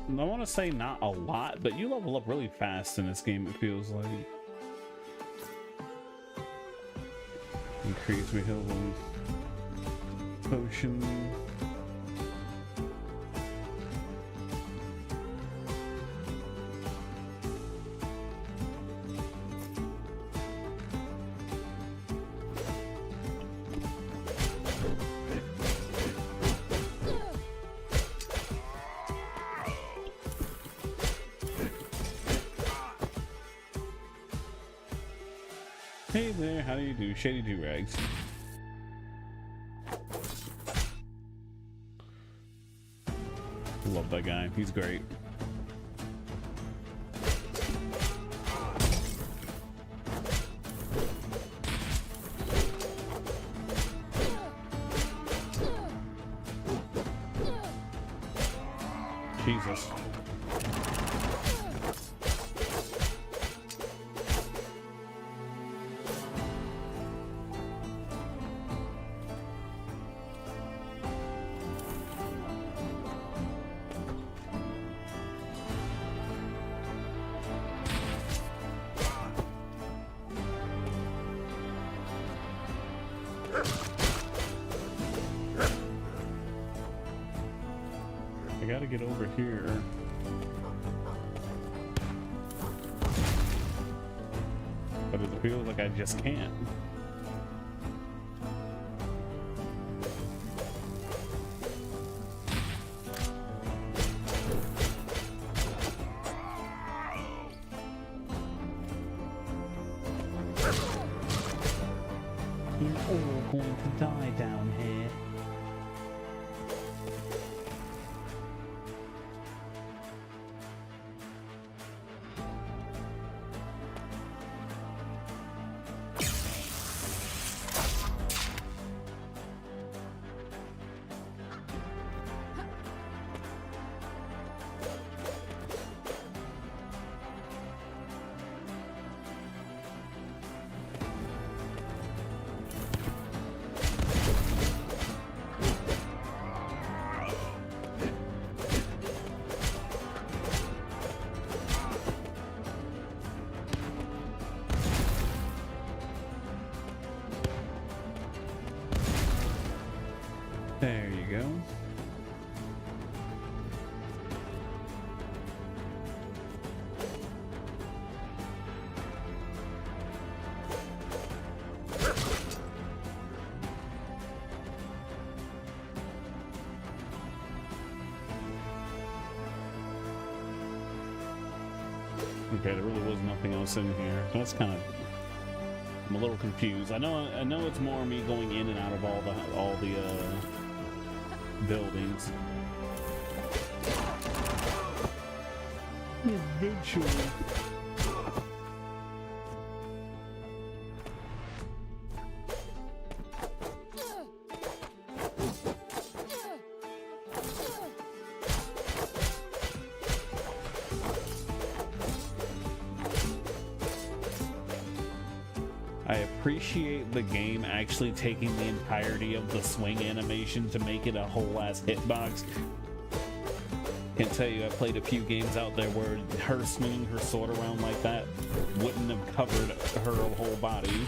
I want to say not a lot, but you level up really fast in this game, it feels like. Increase reheal potion. Hey there, how do you do? Shady Do-Rags. Love that guy, he's great. Jesus. I gotta get over here. But it feels like I just can't. You're all going to die down here. There you go. Okay, there really was nothing else in here. That's kind of, I'm a little confused. I know it's more me going in and out of all the buildings. Eventually. I appreciate the game actually taking the entirety of the swing animation to make it a whole ass hitbox. Can't tell you, I played a few games out there where her swinging her sword around like that wouldn't have covered her whole body.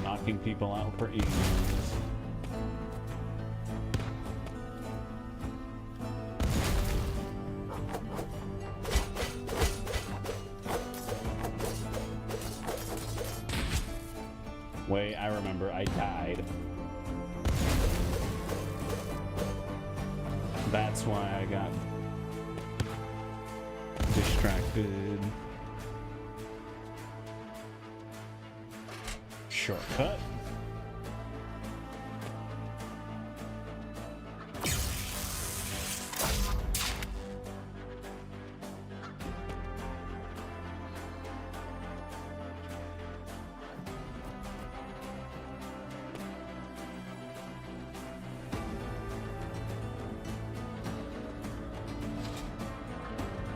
Knocking people out for ease. Wait, I remember, I died. That's why I got distracted. Shortcut.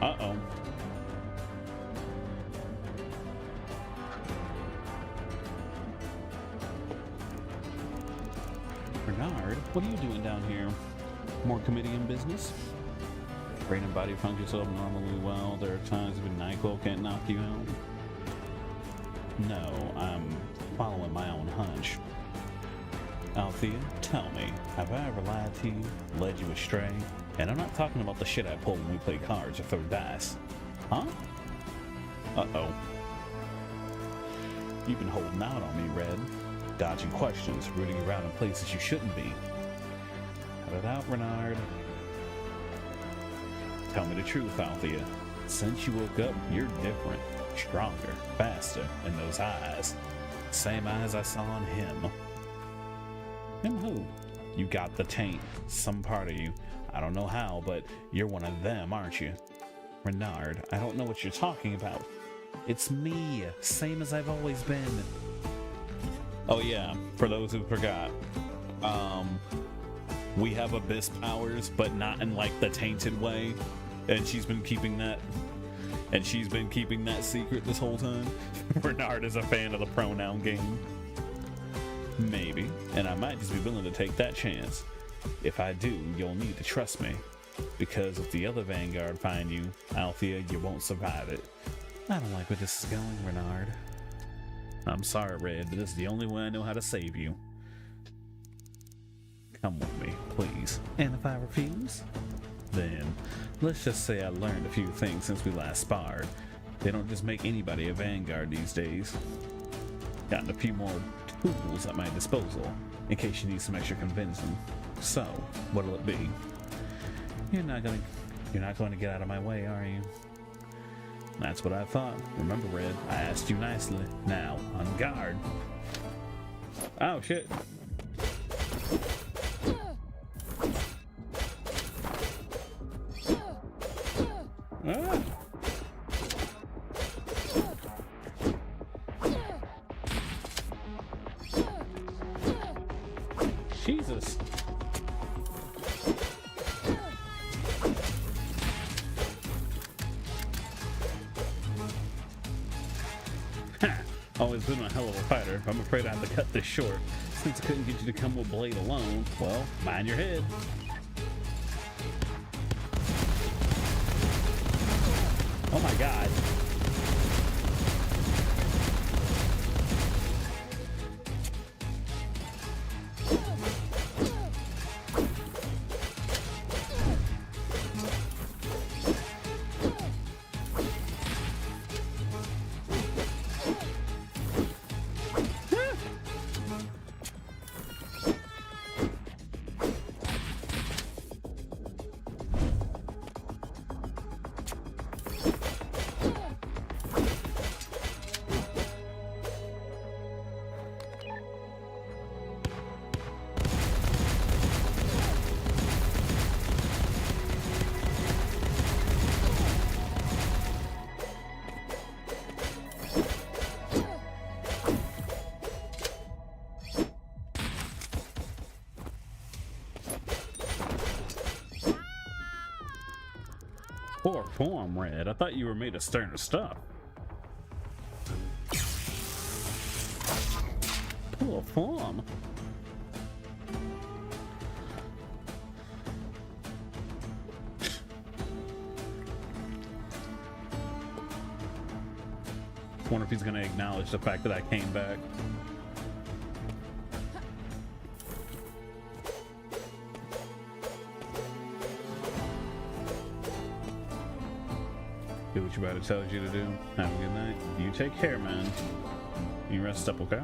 Uh-oh. Bernard, what are you doing down here? More committee and business? Brain and body functions abnormally well. There are times when NyQuil can't knock you out. No, I'm following my own hunch. Althea, tell me, have I ever lied to you, led you astray? And I'm not talking about the shit I pull when we play cards or throw dice. Huh? Uh-oh. You've been holding out on me, Red. Dodging questions, rooting around in places you shouldn't be. Cut it out, Renard. Tell me the truth, Althea. Since you woke up, you're different. Stronger, faster, in those eyes. Same eyes I saw on him. Him who? You got the taint. Some part of you. I don't know how, but you're one of them, aren't you? Renard, I don't know what you're talking about. It's me, same as I've always been. Oh yeah, for those who forgot, we have abyss powers, but not in like the tainted way, and she's been keeping that secret this whole time. Bernard is a fan of the pronoun game. Maybe, and I might just be willing to take that chance. If I do, you'll need to trust me, because if the other Vanguard find you, Althea, you won't survive it. I don't like where this is going, Bernard. I'm sorry, Red, but this is the only way I know how to save you. Come with me, please. And if I refuse? Then, let's just say I learned a few things since we last sparred. They don't just make anybody a Vanguard these days. Gotten a few more tools at my disposal, in case you need some extra convincing. So, what'll it be? You're not going to get out of my way, are you? That's what I thought. Remember, Red, I asked you nicely. Now, on guard. Oh, shit. Ah. Jesus. Always been a hell of a fighter. I'm afraid I have to cut this short. Since I couldn't get you to come with Blade alone, well, mind your head. Oh my god. Poor form, Red. I thought you were made of sterner stuff. Poor form. Wonder if he's gonna acknowledge the fact that I came back. Do what your body tells you to do. Have a good night. You take care, man. You rest up, okay?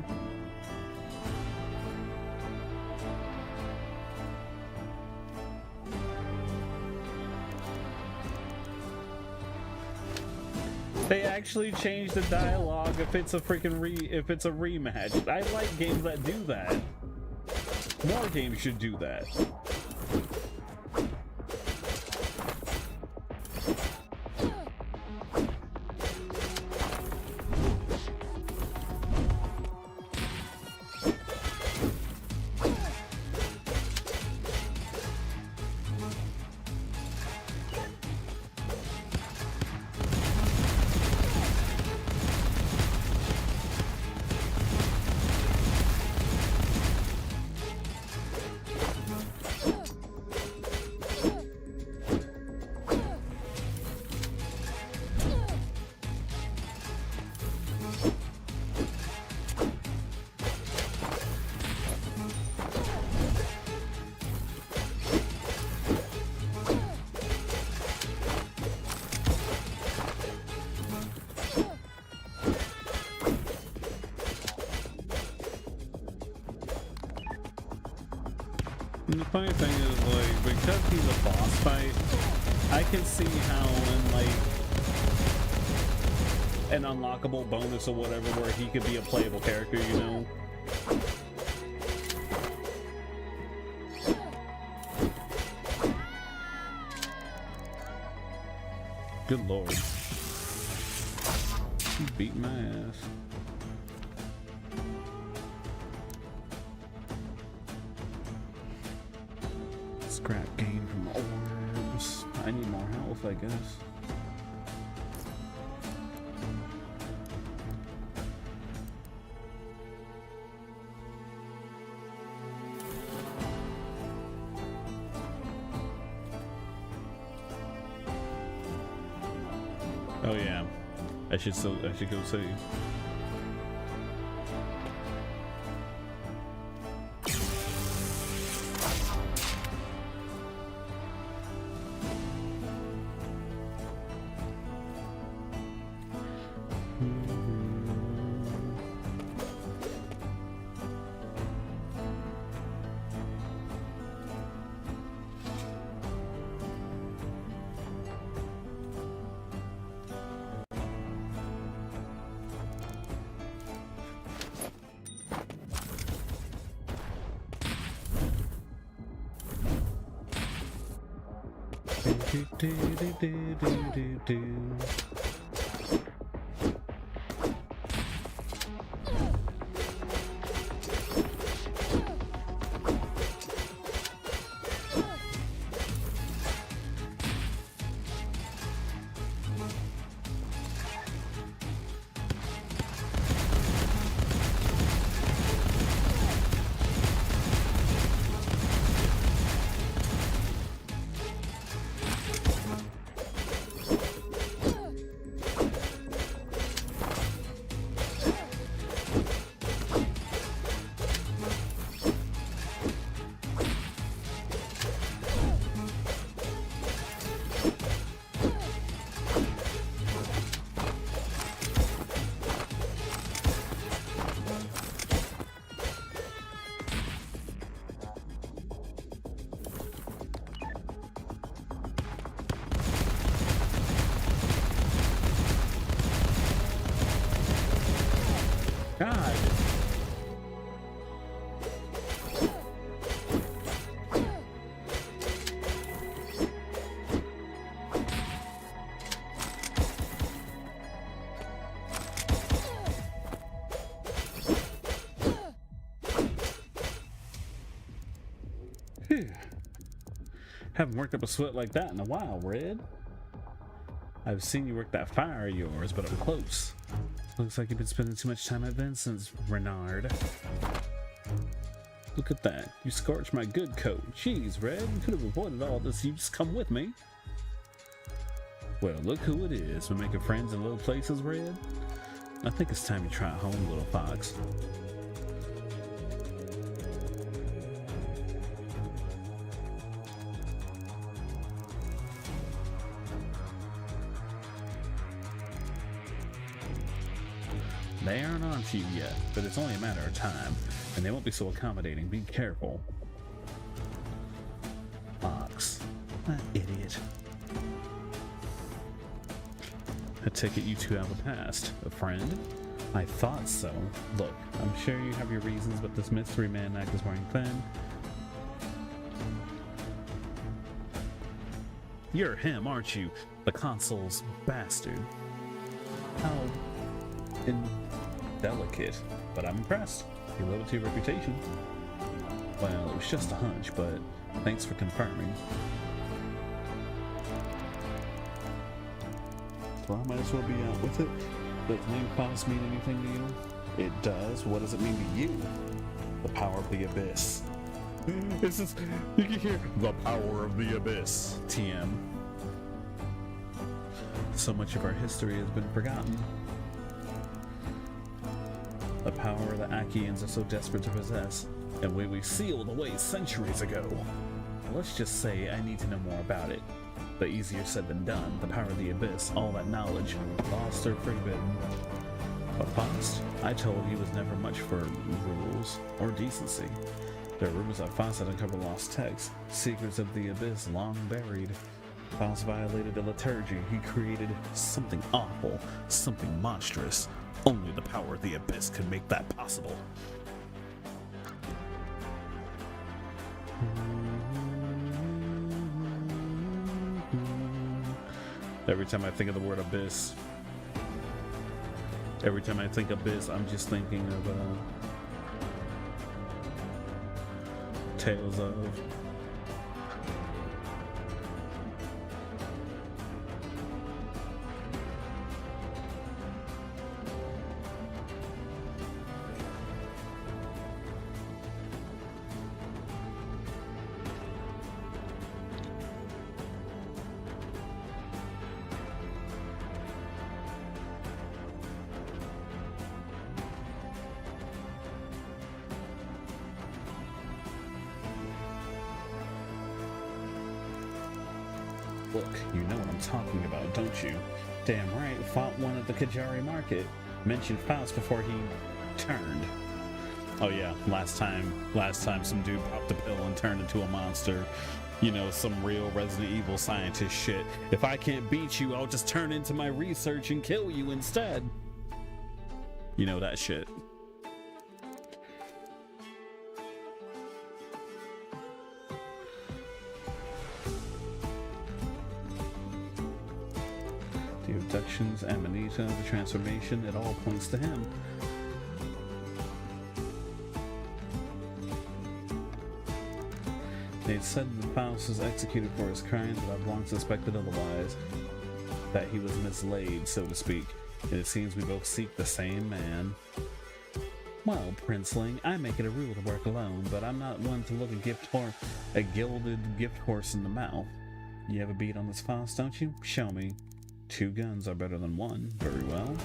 They actually changed the dialogue if it's a freaking rematch. I like games that do that. More games should do that. And the funny thing is, like, because he's a boss fight, I can see how in, like, an unlockable bonus or whatever where he could be a playable character, you know? Good lord. You beat my ass. Scrap gain from orbs. I need more health, I guess. Oh yeah, I should go see. God. Phew. Haven't worked up a sweat like that in a while, Red. I've seen you work that fire of yours, but up close. Looks like you've been spending too much time at Vincent's, Renard. Look at that. You scorched my good coat. Jeez, Red, you could have avoided all this. You just come with me. Well, look who it is. We're making friends in little places, Red. I think it's time you try it home, little fox. They aren't on to you yet, but it's only a matter of time, and they won't be so accommodating. Be careful. Fox. That idiot. I take it you two have a past. A friend? I thought so. Look, I'm sure you have your reasons, but this mystery man act is wearing thin. You're him, aren't you? The consul's bastard. How indelicate, but I'm impressed. You live up to your reputation. Well, it was just a hunch, but thanks for confirming. Well, I might as well be out with it. Does name Faust mean anything to you? It does. What does it mean to you? The power of the abyss. This is, you can hear the power of the abyss. TM. So much of our history has been forgotten. The power the Achaeans are so desperate to possess, and we sealed away centuries ago. Let's just say I need to know more about it. But easier said than done. The power of the abyss, all that knowledge, lost or forbidden. But Faust, I told he was never much for rules or decency. There are rumors that Faust had uncovered lost texts, secrets of the abyss long buried. Faust violated the liturgy. He created something awful, something monstrous. Only the power of the abyss could make that possible. Every time I think of the word abyss, Every time I think of Biz, I'm just thinking of Tales of. Look, you know what I'm talking about, don't you? Damn right, fought one at the Kajari market. Mentioned Faust before he turned. Oh yeah, last time some dude popped a pill and turned into a monster. You know, some real Resident Evil scientist shit. If I can't beat you, I'll just turn into my research and kill you instead. You know that shit. The abductions, Amanita, the transformation, it all points to him. They said that Faust was executed for his crimes, but I've long suspected otherwise. That he was mislaid, so to speak. And it seems we both seek the same man. Well, Princeling, I make it a rule to work alone, but I'm not one to look a gilded gift horse in the mouth. You have a beat on this Faust, don't you? Show me. 2 guns are better than 1. Very well.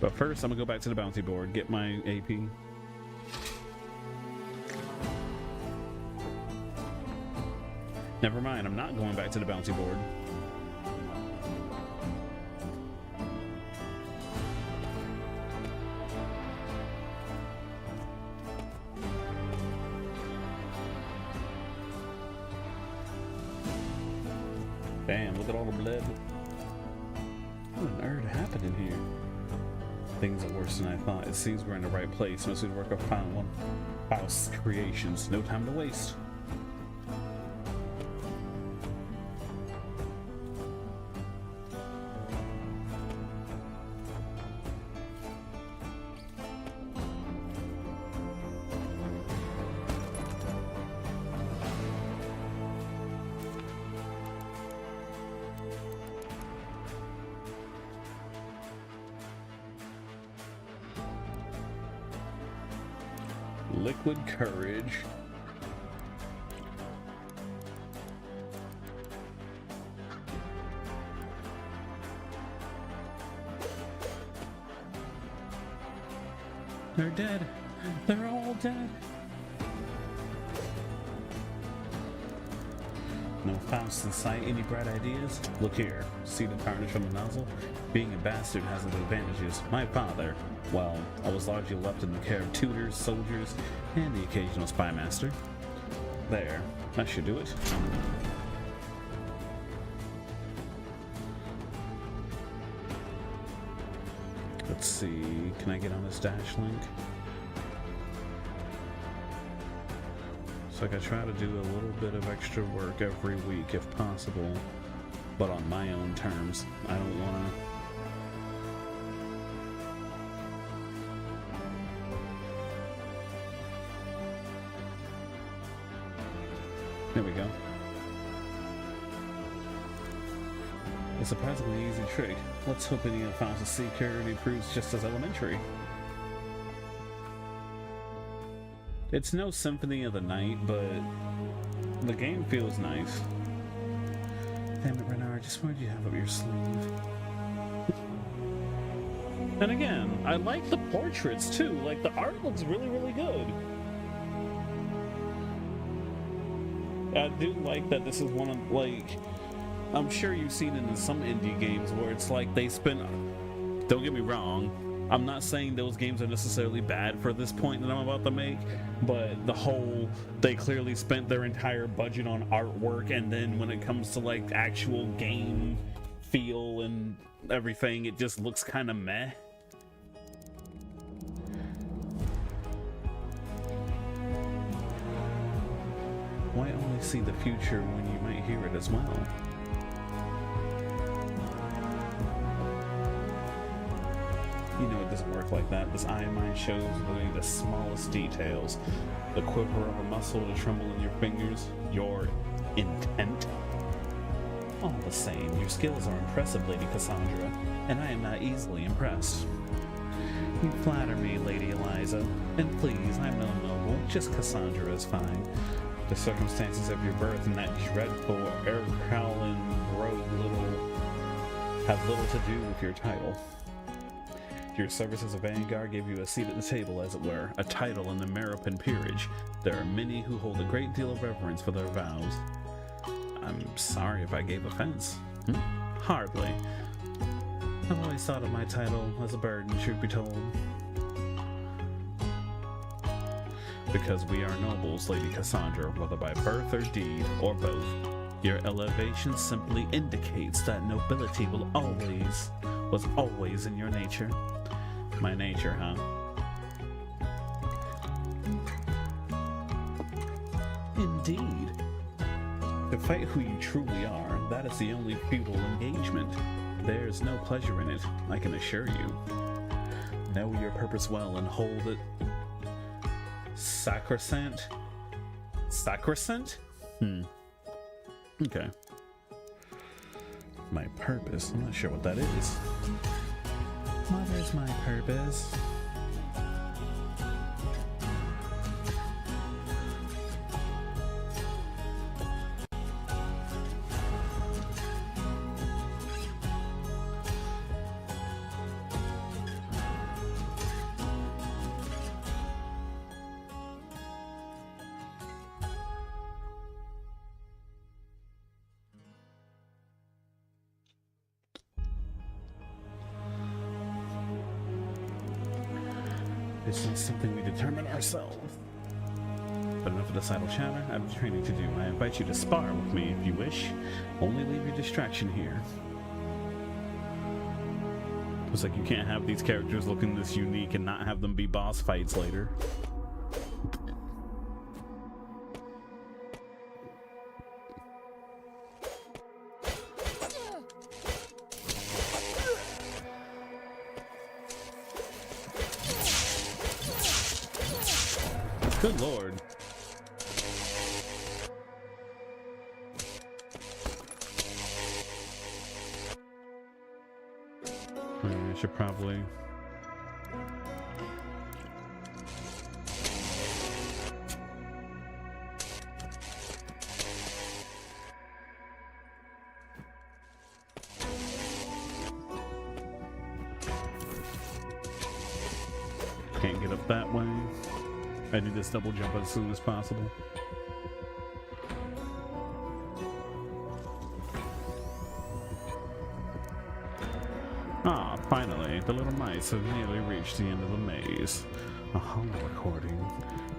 But first, I'm gonna go back to the bounty board, get my AP. Never mind, I'm not going back to the bounty board. Damn, look at all the blood. What on earth happened in here? Things are worse than I thought. It seems we're in the right place. Must we work up found one. Faust's creations. No time to waste. Liquid courage. They're dead. They're all dead. No Faust in sight. Any bright ideas? Look here. See the carnage from the nozzle? Being a bastard has its advantages. My father, well, I was largely left in the care of tutors, soldiers, and the occasional spy master. There. That should do it. Let's see. Can I get on this dash link? So I try to do a little bit of extra work every week if possible, but on my own terms. I don't want to. There we go. A surprisingly easy trick. Let's hope any of Faust's security proves just as elementary. It's no Symphony of the Night, but the game feels nice. Damn it, Renard, just what did you have up your sleeve? And again, I like the portraits too. Like, the art looks really, really good. I do like that this is one of, like, I'm sure you've seen it in some indie games where it's like they spend, don't get me wrong, I'm not saying those games are necessarily bad for this point that I'm about to make, but the whole, they clearly spent their entire budget on artwork, and then when it comes to like actual game feel and everything, it just looks kind of meh. Why only see the future when you might hear it as well? You know it doesn't work like that. This eye of mine shows literally the smallest details. The quiver of a muscle to tremble in your fingers. Your intent. All the same, your skills are impressive, Lady Cassandra, and I am not easily impressed. You flatter me, Lady Eliza, and please, I'm no noble, just Cassandra is fine. The circumstances of your birth and that dreadful, air-crowling rogue have little to do with your title. Your service as a vanguard gave you a seat at the table, as it were, a title in the Meropan peerage. There are many who hold a great deal of reverence for their vows. I'm sorry if I gave offense. Hardly. I've always thought of my title as a burden, truth be told. Because we are nobles, Lady Cassandra, whether by birth or deed, or both. Your elevation simply indicates that nobility was always in your nature. My nature, huh? Indeed. To fight who you truly are, that is the only futile engagement. There's no pleasure in it, I can assure you. Know your purpose well and hold it sacrosanct? Sacrosanct? Okay. My purpose? I'm not sure what that is. What is my purpose? This is something we determine ourselves. But enough of this idle chatter. I have training to do. I invite you to spar with me if you wish. Only leave your distraction here. Looks like you can't have these characters looking this unique and not have them be boss fights later. Good lord. I should probably... Can't get up that way. I need this double jump as soon as possible. Ah, finally, the little mice have nearly reached the end of the maze. A hollow recording.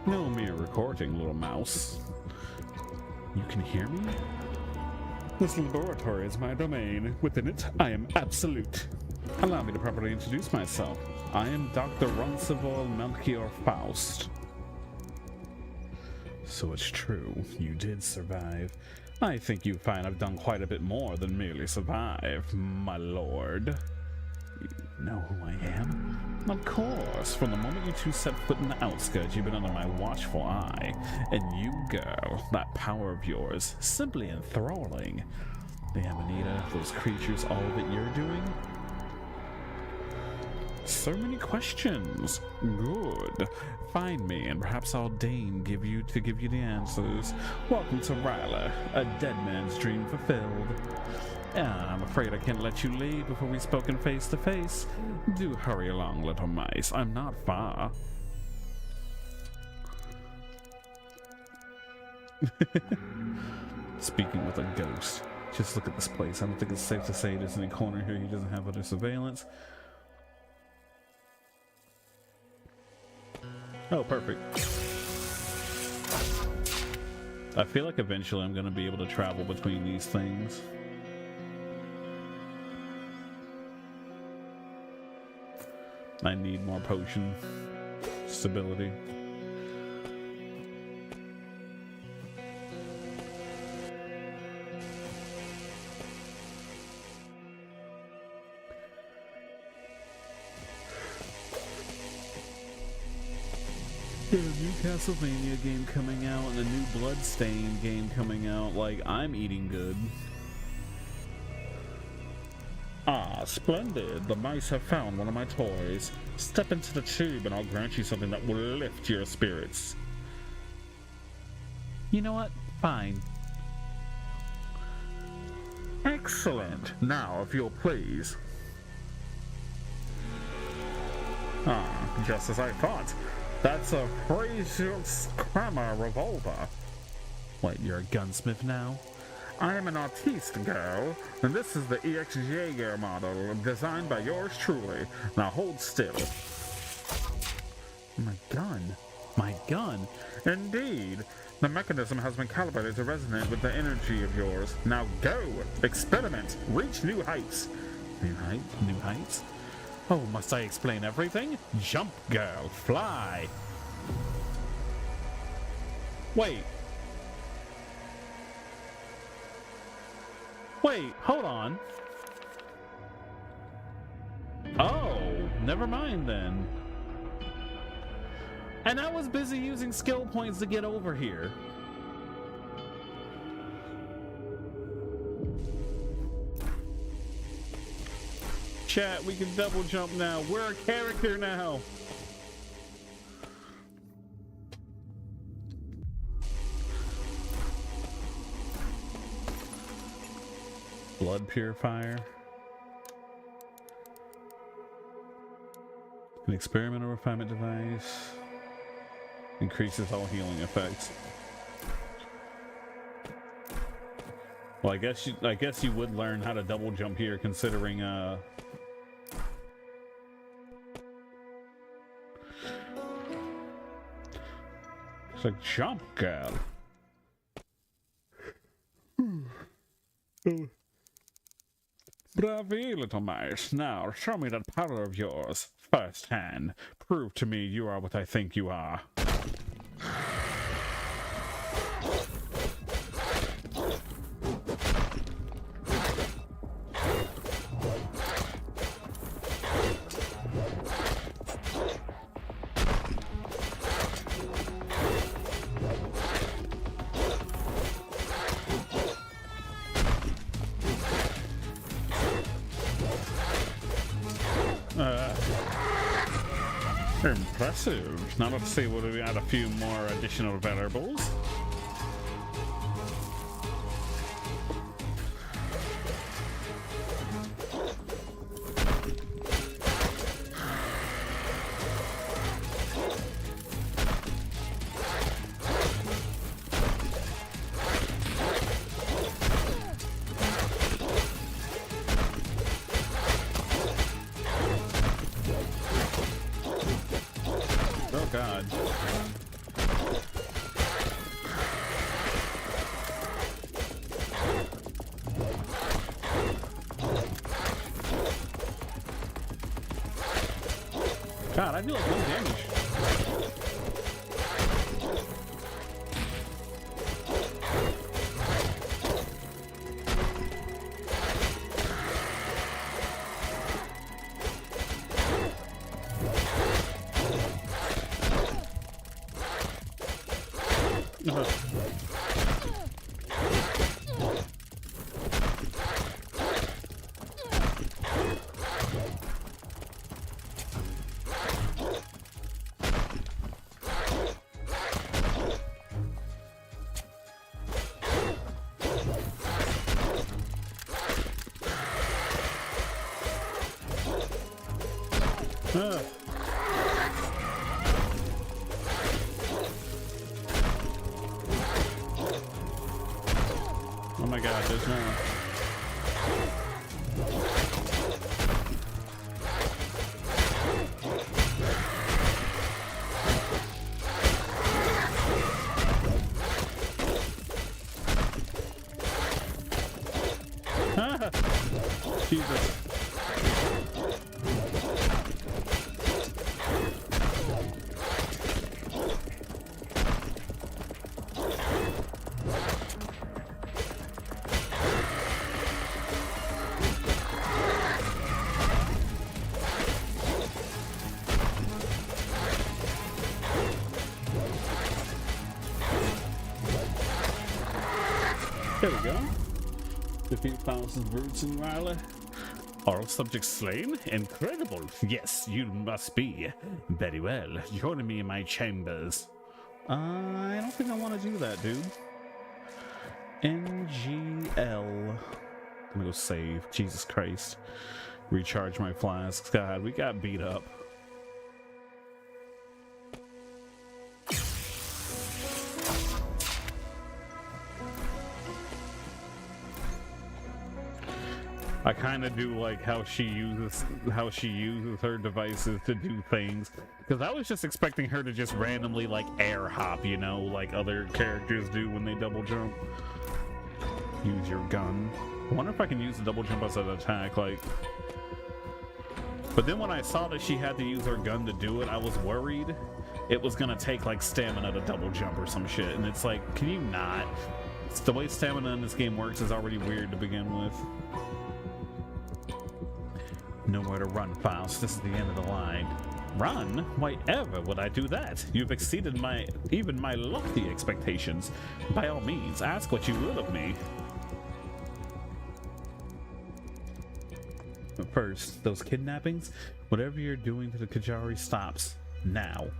No mere recording, little mouse. You can hear me? This laboratory is my domain. Within it, I am absolute. Allow me to properly introduce myself. I am Dr. Runcible Melchior Faust. So it's true, you did survive. I think you find I've done quite a bit more than merely survive, my lord. You know who I am? Of course, from the moment you two set foot in the outskirts, you've been under my watchful eye. And you, girl, that power of yours, simply enthralling. The Amanita, those creatures, all that you're doing? So many questions. Good. Find me, and perhaps I'll deign give you the answers. Welcome to Ryla, a dead man's dream fulfilled. I'm afraid I can't let you leave before we've spoken face to face. Do hurry along, little mice. I'm not far. Speaking with a ghost. Just look at this place. I don't think it's safe to say there's any corner here he doesn't have under surveillance. Oh, perfect. I feel like eventually I'm going to be able to travel between these things. I need more potion stability. A new Castlevania game coming out and a new Bloodstained game coming out. Like, I'm eating good. Ah, splendid. The mice have found one of my toys. Step into the tube and I'll grant you something that will lift your spirits. You know what? Fine. Excellent. Now, if you'll please. Ah, just as I thought. That's a Fraser's Kramer revolver. What, you're a gunsmith now? I am an artiste, girl, and this is the EX Jaeger model, designed by yours truly. Now hold still. My gun? My gun? Indeed. The mechanism has been calibrated to resonate with the energy of yours. Now go! Experiment! Reach new heights! New heights? New heights? Oh, must I explain everything? Jump, girl, fly! Wait. Wait, hold on. Oh, never mind then. And I was busy using skill points to get over here. Chat, we can double jump now. We're a character now. Blood purifier. An experimental refinement device. Increases all healing effects. Well, I guess you would learn how to double jump here, considering it's like jump, girl. Bravi, little mice. Now, show me that power of yours, firsthand. Prove to me you are what I think you are. Impressive. Now let's see, what do we add? A few more additional variables. God. God, I do like no damage. Oh my God, there's no... Jesus. There we go. Defeat Faust's brutes and Riley. All subjects slain? Incredible. Yes, you must be. Very well. Join me in my chambers. I don't think I want to do that, dude. NGL. I'm gonna go save. Jesus Christ. Recharge my flasks. God, we got beat up. I kind of do like how she uses her devices to do things, because I was just expecting her to just randomly like air hop, you know, like other characters do when they double jump. Use your gun. I wonder if I can use the double jump as an attack, like. But then when I saw that she had to use her gun to do it, I was worried it was gonna take like stamina to double jump or some shit, and it's like, can you not? It's the way stamina in this game works is already weird to begin with. Nowhere to run, Faust. This is the end of the line. Run? Why ever would I do that? You've exceeded even my lofty expectations. By all means, ask what you will of me. But first, those kidnappings? Whatever you're doing to the Kajari stops. Now.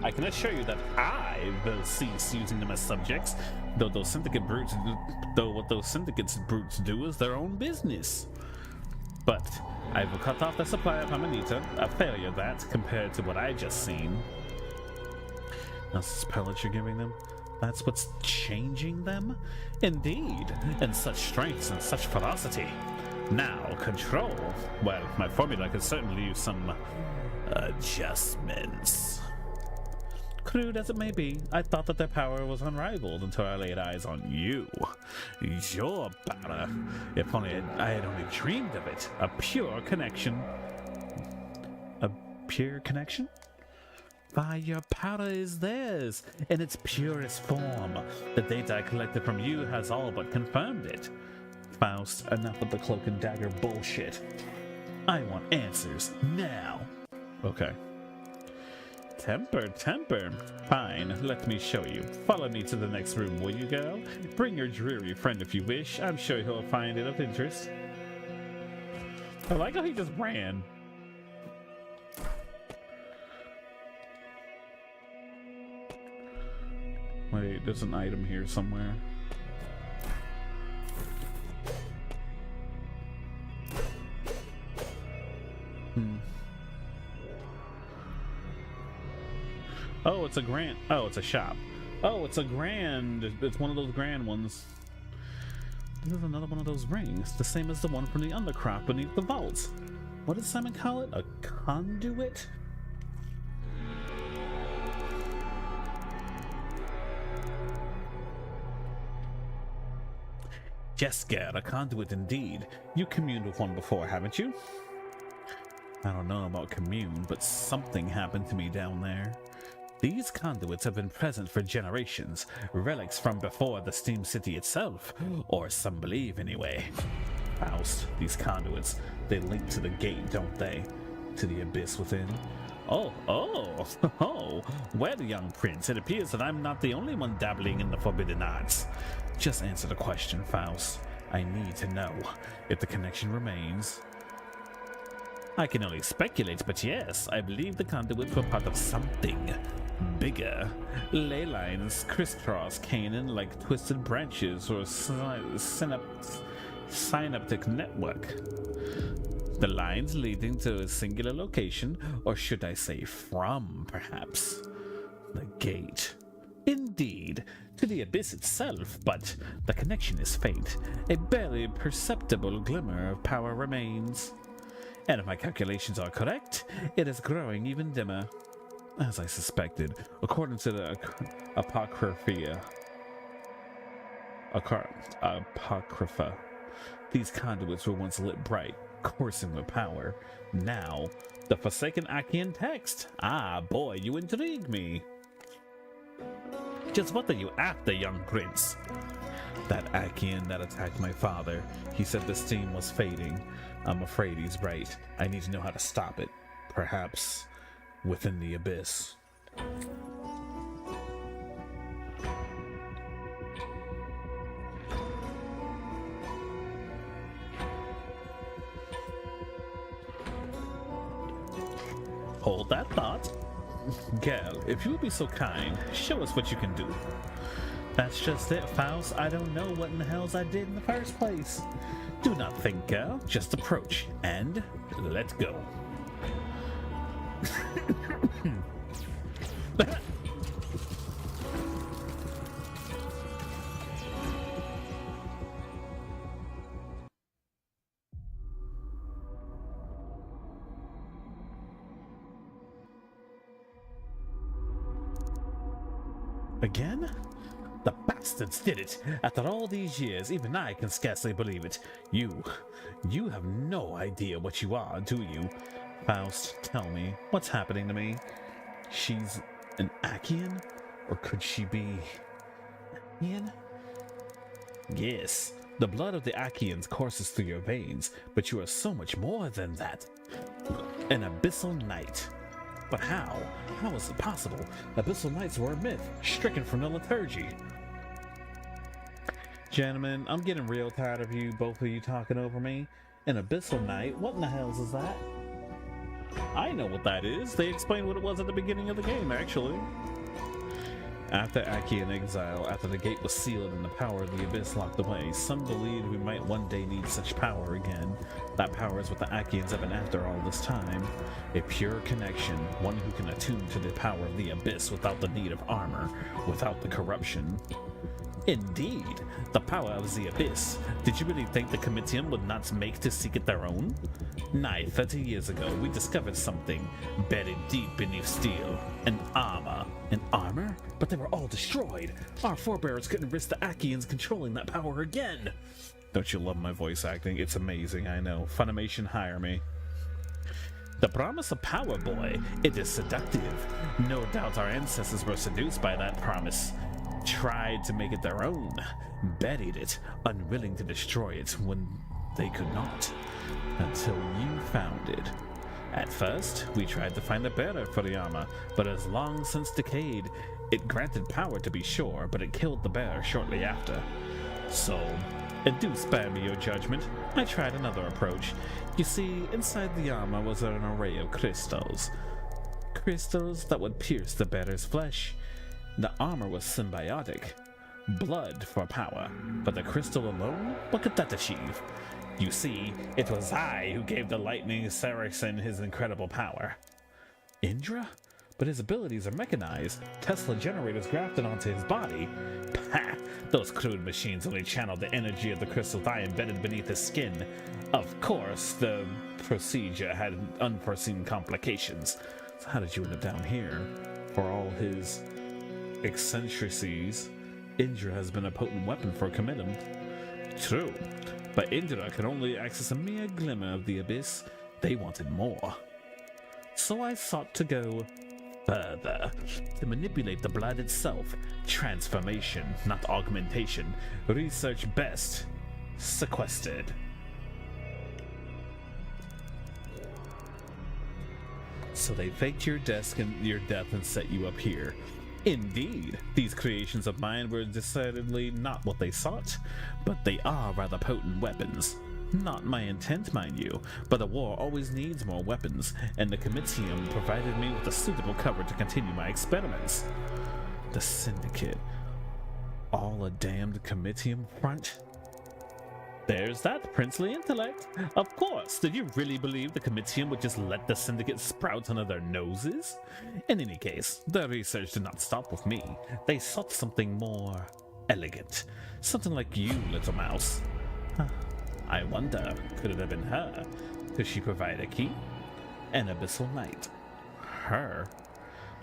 I can assure you that I will cease using them as subjects, though what those Syndicate's brutes do is their own business. But I will cut off the supply of Amanita, a failure that, compared to what I just seen. Those pellets you're giving them? That's what's changing them? Indeed, and such strengths and such ferocity. Now, control. Well, my formula could certainly use some adjustments. Crude as it may be, I thought that their power was unrivaled until I laid eyes on you. Your power. If only I had only dreamed of it. A pure connection. A pure connection? Why, your power is theirs in its purest form. The data I collected from you has all but confirmed it. Faust, enough with the cloak and dagger bullshit. I want answers now. Okay. Temper. Fine, let me show you. Follow me to the next room, will you, girl? Bring your dreary friend if you wish. I'm sure he'll find it of interest. I like how he just ran. Wait, there's an item here somewhere. Oh, it's a grand. Oh, it's a shop. Oh, it's a grand. It's one of those grand ones. This is another one of those rings, the same as the one from the undercroft beneath the vault. What did Simon call it? A conduit? Yes, Gad, a conduit indeed. You communed with one before, haven't you? I don't know about commune, but something happened to me down there. These conduits have been present for generations, relics from before the Steam City itself, or some believe anyway. Faust, these conduits, they link to the gate, don't they? To the abyss within? Oh, well, young prince, it appears that I'm not the only one dabbling in the forbidden arts. Just answer the question, Faust. I need to know if the connection remains. I can only speculate, but yes, I believe the conduits were part of something bigger. Ley lines crisscross Canaan like twisted branches or synaptic network. The lines leading to a singular location, or should I say from, perhaps? The gate. Indeed, to the abyss itself, but the connection is faint. A barely perceptible glimmer of power remains. And if my calculations are correct, it is growing even dimmer. As I suspected, according to the Apocrypha, these conduits were once lit bright, coursing with power. Now, the forsaken Achaean text. Ah, boy, you intrigue me. Just what are you after, young prince? That Achaean that attacked my father. He said the steam was fading. I'm afraid he's right. I need to know how to stop it. Perhaps within the abyss. Hold that thought. Girl, if you would be so kind, show us what you can do. That's just it, Faust. I don't know what in the hells I did in the first place. Do not think, girl. Just approach and let go. Again? The bastards did it! After all these years, even I can scarcely believe it. You have no idea what you are, do you? Faust, tell me, what's happening to me? She's an Achaean? Or could she be... Achaean? Yes, the blood of the Achaeans courses through your veins, but you are so much more than that. An abyssal knight. But how? How is it possible? Abyssal knights were a myth, stricken from the liturgy. Gentlemen, I'm getting real tired of you, both of you talking over me. An abyssal knight? What in the hells is that? I know what that is. They explained what it was at the beginning of the game, actually. After Achaean exile, after the gate was sealed and the power of the abyss locked away, some believed we might one day need such power again. That power is what the Achaeans have been after all this time. A pure connection, one who can attune to the power of the abyss without the need of armor, without the corruption. Indeed, the power of the abyss. Did you really think the Comitium would not make to seek it their own? Nigh 30 years ago, we discovered something buried deep beneath steel. An armor. An armor? But they were all destroyed. Our forebears couldn't risk the Achaeans controlling that power again. Don't you love my voice acting? It's amazing, I know. Funimation, hire me. The promise of power, boy. It is seductive. No doubt our ancestors were seduced by that promise. Tried to make it their own, buried it, unwilling to destroy it when they could not, until you found it. At first, we tried to find a bearer for the armor, but it has long since decayed. It granted power to be sure, but it killed the bearer shortly after. So, and do spare me your judgment, I tried another approach. You see, inside the armor was an array of crystals. Crystals that would pierce the bearer's flesh. The armor was symbiotic, blood for power, but the crystal alone, what could that achieve? You see, it was I who gave the lightning Saracen his incredible power. Indra? But his abilities are mechanized, Tesla generators grafted onto his body. Pah! Those crude machines only channeled the energy of the crystals I embedded beneath his skin. Of course, the procedure had unforeseen complications. So how did you end up down here? For all his eccentricities, Indra has been a potent weapon for Comitium. True, but Indra could only access a mere glimmer of the abyss. They wanted more. So I sought to go further, to manipulate the blood itself. Transformation, not augmentation. Research best. Sequestered. So they faked your death and set you up here. Indeed, these creations of mine were decidedly not what they sought, but they are rather potent weapons. Not my intent, mind you, but the war always needs more weapons, and the Comitium provided me with a suitable cover to continue my experiments. The Syndicate. All a damned Comitium front? There's that princely intellect. Of course, did you really believe the Comitium would just let the Syndicate sprout under their noses? In any case, their research did not stop with me. They sought something more elegant. Something like you, little mouse. I wonder, could it have been her? Could she provide a key? An abyssal knight. Her?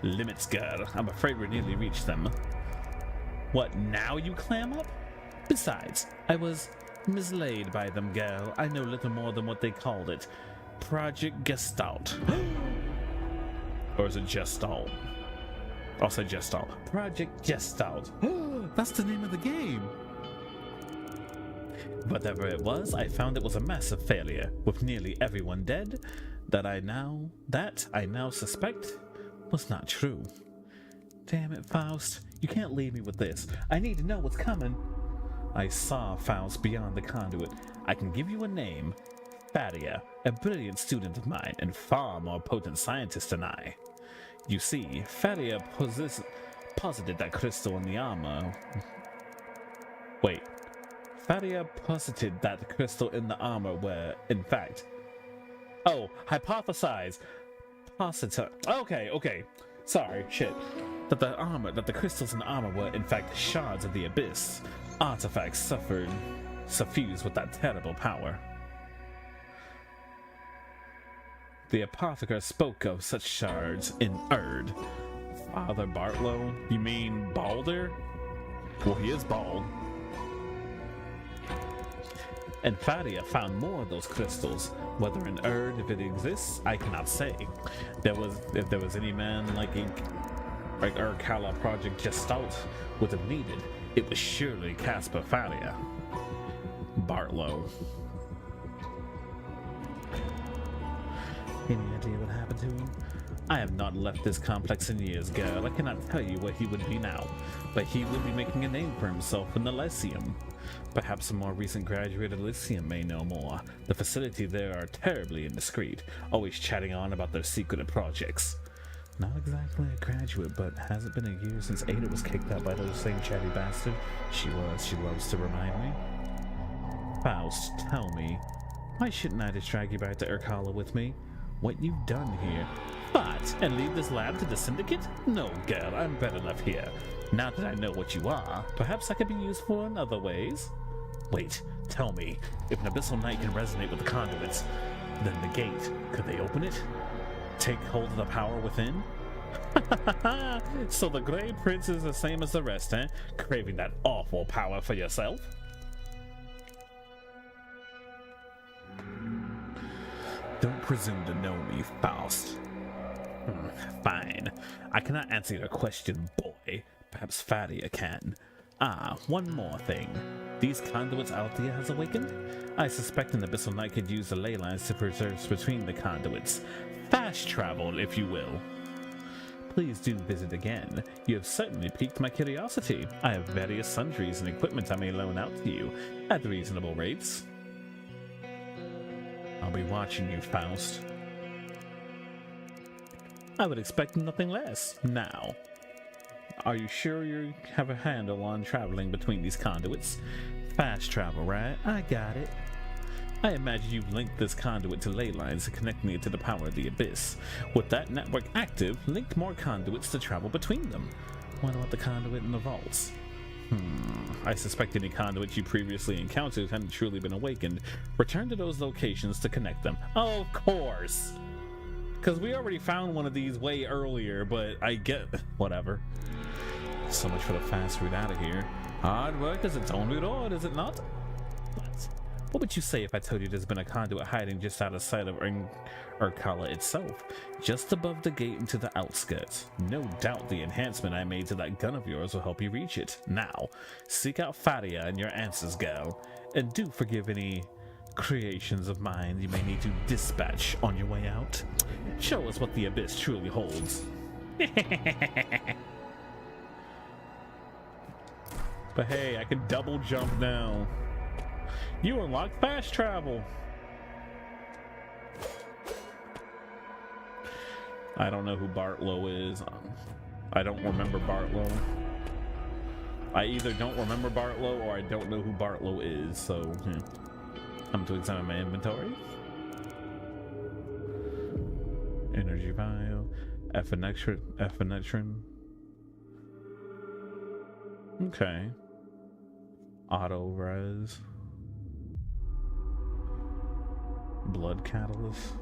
Limits, girl. I'm afraid we nearly reached them. What, now you clam up? Besides, I was mislaid by them, girl. I know little more than what they called it. Project Gestalt. Or is it Gestalt? I'll say Gestalt. Project Gestalt. That's the name of the game. Whatever it was, I found it was a massive failure, with nearly everyone dead. That I now suspect was not true. Damn it, Faust. You can't leave me with this. I need to know what's coming. I saw Faust beyond the conduit. I can give you a name. Fadia, a brilliant student of mine and far more potent scientist than I. You see, Fadia posited that crystal in the armor. Wait. Fadia posited that the crystal in the armor were, in fact... Oh, hypothesize. Okay. Sorry, shit. That the crystals in the armor were, in fact, shards of the abyss. Artifacts suffused with that terrible power. The apothecary spoke of such shards in Erd. Father Bartlow? You mean Balder? Well, he is bald. And Fadia found more of those crystals. Whether in Erd, if it exists, I cannot say. If there was any man like Urkala Project Gestalt would have needed, it was surely Caspar Fadia. Bartlow. Any idea what happened to him? I have not left this complex in years, girl. I cannot tell you what he would be now, but he would be making a name for himself in the Lyceum. Perhaps a more recent graduate of Lyceum may know more. The facility there are terribly indiscreet, always chatting on about their secret projects. Not exactly a graduate, but has it been a year since Ada was kicked out by those same chatty bastard? She loves to remind me. Faust, tell me, why shouldn't I just drag you back to Urkala with me? What you've done here? What? And leave this lab to the Syndicate? No, girl, I'm better enough here. Now that I know what you are, perhaps I could be useful in other ways? Wait, tell me, if an Abyssal Knight can resonate with the conduits, then the gate, could they open it? Take hold of the power within? So the Grey Prince is the same as the rest, eh? Craving that awful power for yourself? Don't presume to know me, Faust. Fine. I cannot answer your question, boy. Perhaps Fadia can. Ah, one more thing. These conduits Althea has awakened? I suspect an Abyssal Knight could use the ley lines to preserve between the conduits. Fast travel, if you will. Please do visit again. You have certainly piqued my curiosity. I have various sundries and equipment I may loan out to you at reasonable rates. I'll be watching you, Faust. I would expect nothing less. Now, are you sure you have a handle on traveling between these conduits? Fast travel, right? I got it. I imagine you've linked this conduit to ley lines connecting it to the power of the abyss. With that network active, link more conduits to travel between them. What about the conduit in the vaults? I suspect any conduits you previously encountered hadn't truly been awakened. Return to those locations to connect them. Of course! Because we already found one of these way earlier, but I get... whatever. So much for the fast route out of here. Hard work is its own reward, is it not? What would you say if I told you there's been a conduit hiding just out of sight of Urkala itself, just above the gate into the outskirts? No doubt the enhancement I made to that gun of yours will help you reach it. Now, seek out Fadia and your answers, gal, and do forgive any creations of mine you may need to dispatch on your way out. Show us what the abyss truly holds. But hey, I can double jump now. You unlock fast travel. I don't know who Bartlow is. I don't remember Bartlow. I either don't remember Bartlow or I don't know who Bartlow is, so I'm to examine my inventory. Energy vial, epinephrine. Okay. Auto res. Blood catalyst.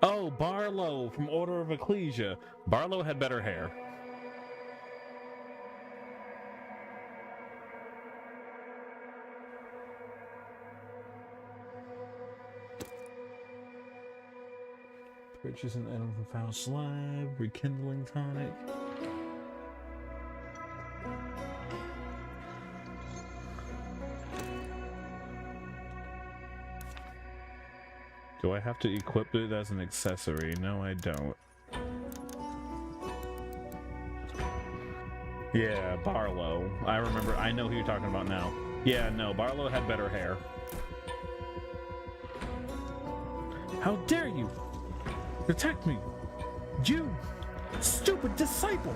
Oh, Barlow from Order of Ecclesia. Barlow had better hair. Purchase an item from Faust Lab, rekindling tonic. Do I have to equip it as an accessory? No, I don't. Yeah, Barlow. I remember. I know who you're talking about now. Yeah, no, Barlow had better hair. How dare you protect me, you stupid disciple!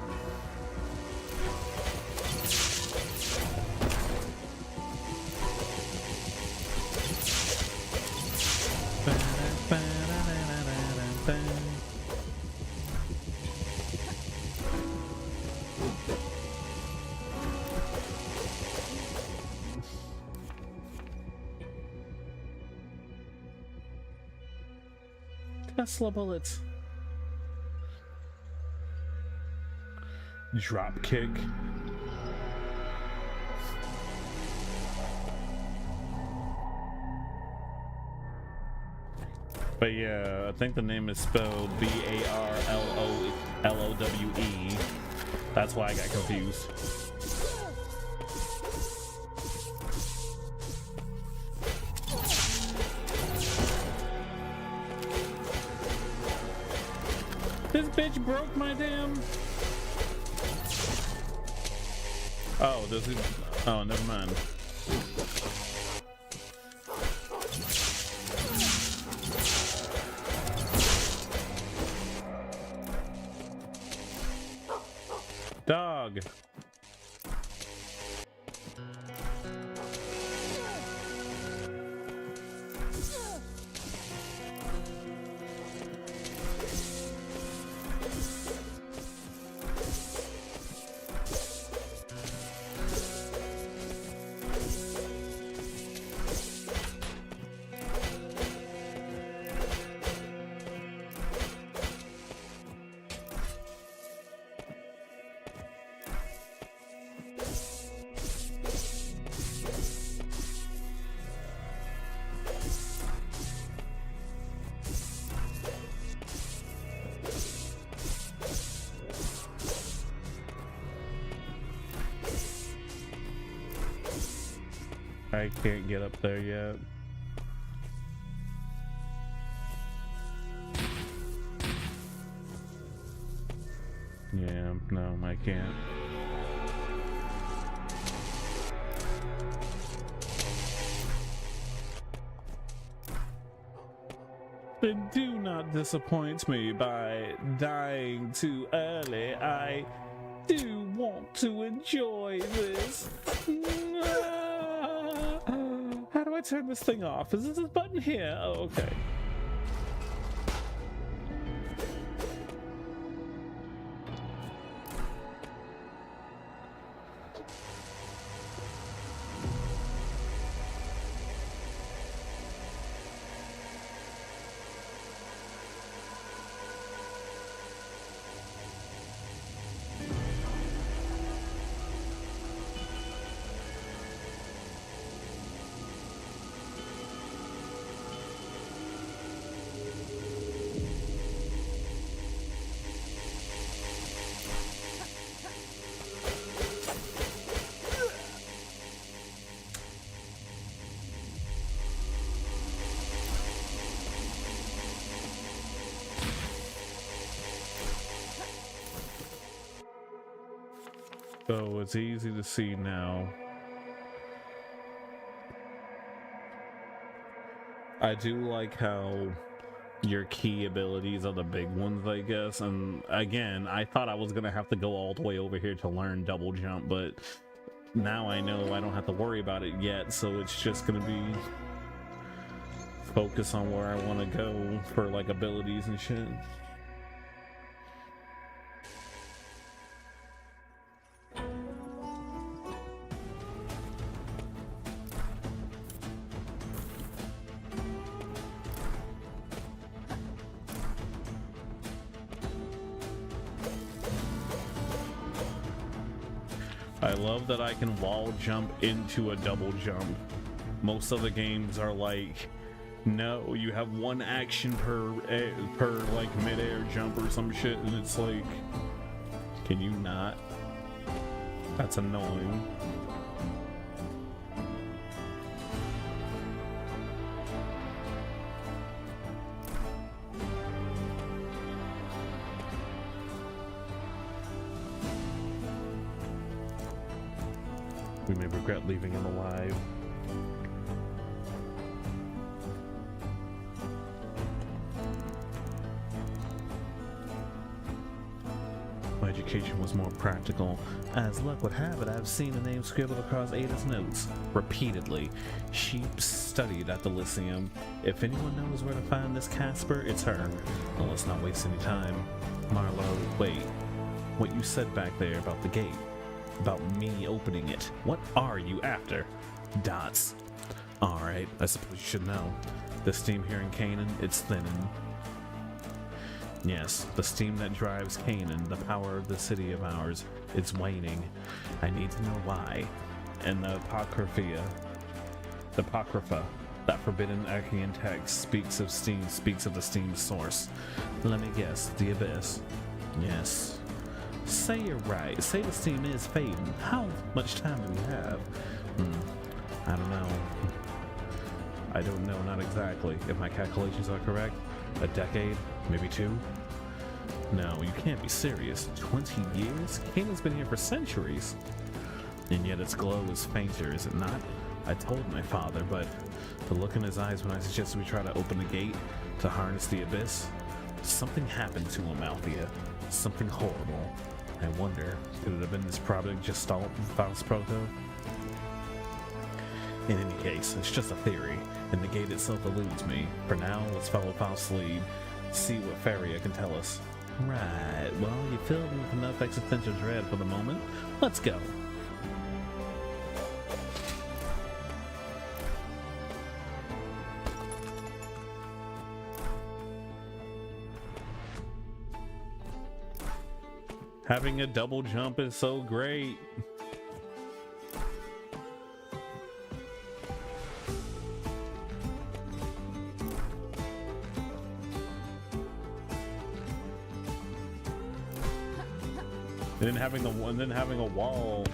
Tesla bullets. Drop kick. But yeah, I think the name is spelled Barlowe. That's why I got confused. This bitch broke my damn... Oh, does it... Oh, never mind. Dog. I can't get up there yet. Yeah, no, I can't. Then do not disappoint me by dying too early. I do want to enjoy this. How do I turn this thing off? Is this button here? Oh, okay. So it's easy to see now. I do like how your key abilities are the big ones, I guess. And again, I thought I was gonna have to go all the way over here to learn double jump, but now I know I don't have to worry about it yet, so it's just gonna be focus on where I want to go for like abilities and shit. I love that I can wall jump into a double jump. Most other games are like, no, you have one action per like mid-air jump or some shit, and it's like, can you not? That's annoying. We may regret leaving him alive. My education was more practical. As luck would have it, I've seen the name scribbled across Ada's notes repeatedly. She studied at the Lyceum. If anyone knows where to find this Casper, it's her. Well, let's not waste any time. Marlowe, wait. What you said back there about the gate, about me opening it, what are you after? Dots. Alright, I suppose you should know. The steam here in Canaan, it's thinning. Yes, the steam that drives Canaan, the power of the city of ours, it's waning. I need to know why. And the Apocrypha, that forbidden Achaean text, speaks of the steam source. Let me guess, the Abyss. Yes. Say you're right. Say the steam is fading. How much time do we have? I don't know. I don't know, not exactly. If my calculations are correct, a decade, maybe 2? No, you can't be serious. 20 years? Canaan's been here for centuries. And yet its glow is fainter, is it not? I told my father, but the look in his eyes when I suggested we try to open the gate to harness the Abyss, something happened to him, Althea. Something horrible. I wonder, could it have been this product Gestalt Faust Proto? In any case, it's just a theory, and the gate itself eludes me. For now, let's follow Faust's lead, see what Faria can tell us. Right, well, you filled me with enough existential dread for the moment. Let's go. Having a double jump is so great. And then having a wall.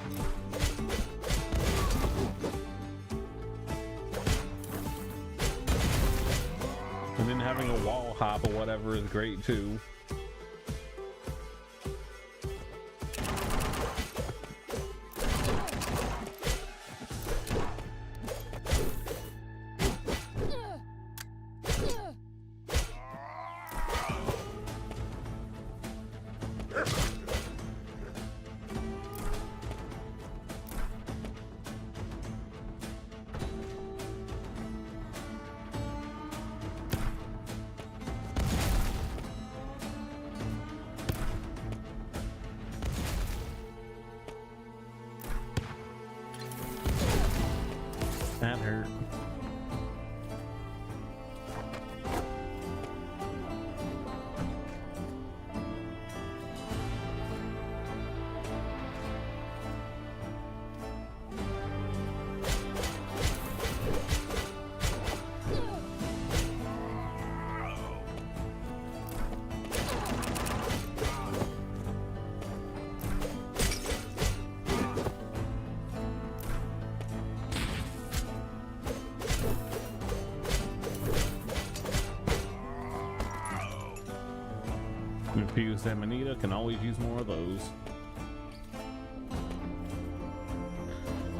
And then having a wall hop or whatever is great too. That hurt. If you use Amanita, can always use more of those.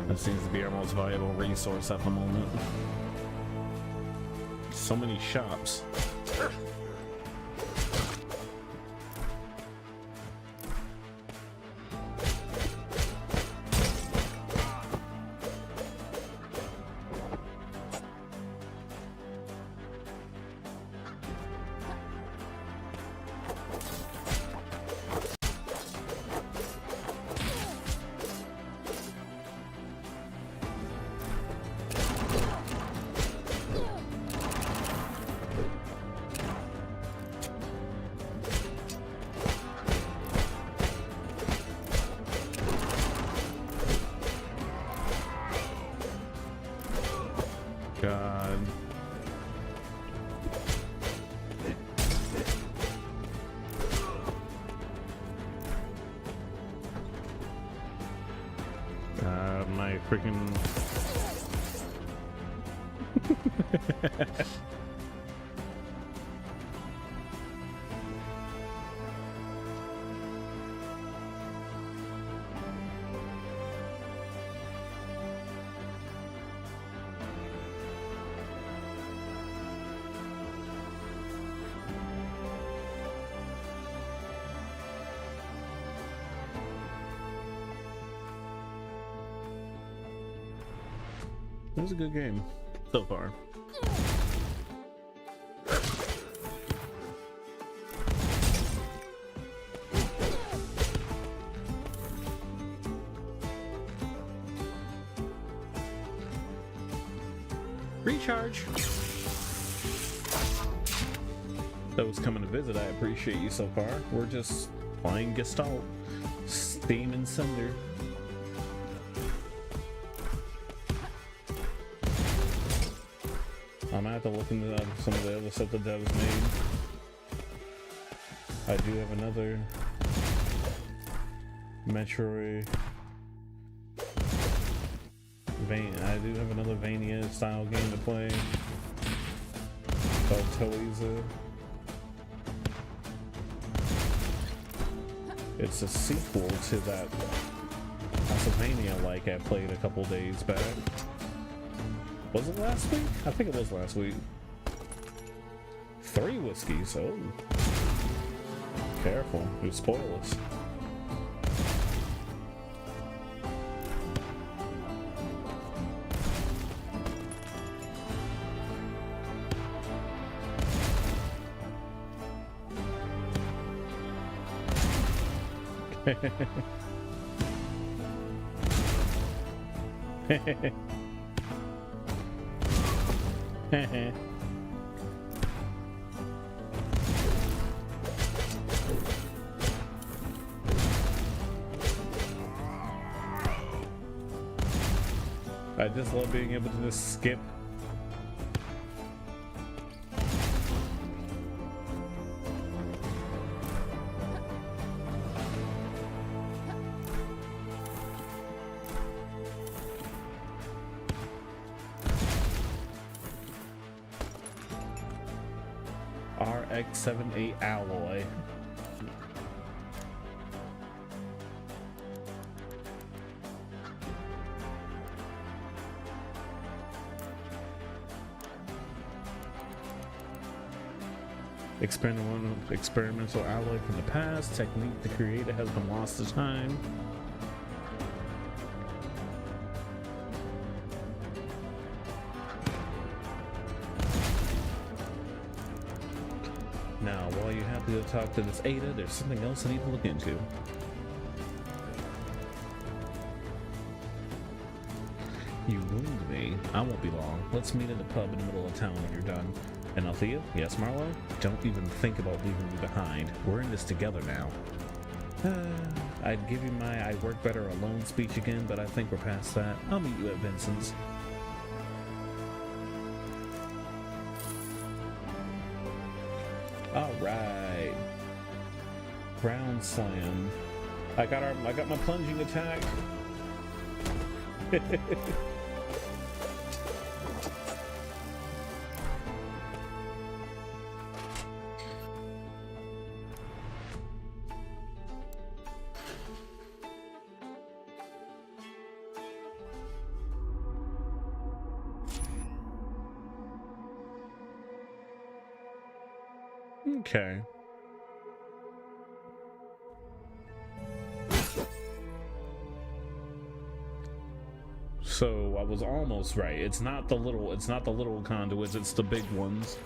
That seems to be our most valuable resource at the moment. So many shops. God. My freaking... It was a good game so far. Recharge. Those coming to visit, I appreciate you so far. We're just playing Gestalt, Steam and Cinder. I might have to look into some of the other stuff that was made. I do have another Metroid. I do have another Vania style game to play called Toiza. It's a sequel to that Castlevania like I played a couple days back. Was it last week? I think it was last week. 3 whiskeys, oh. Careful, you spoil us. I just love being able to just skip. RX78 alloy. Experimental alloy from the past. Technique to create it has been lost to time. Now, while you're happy to talk to this Ada, there's something else I need to look into. You wound me. I won't be long. Let's meet in the pub in the middle of town when you're done. And Althea? Yes, Marlowe? Don't even think about leaving me behind. We're in this together now. I'd give you my I work better alone speech again, but I think we're past that. I'll meet you at Vincent's. Alright. Ground slam. I got my plunging attack. Okay. So I was almost right. It's not the little conduits, it's the big ones.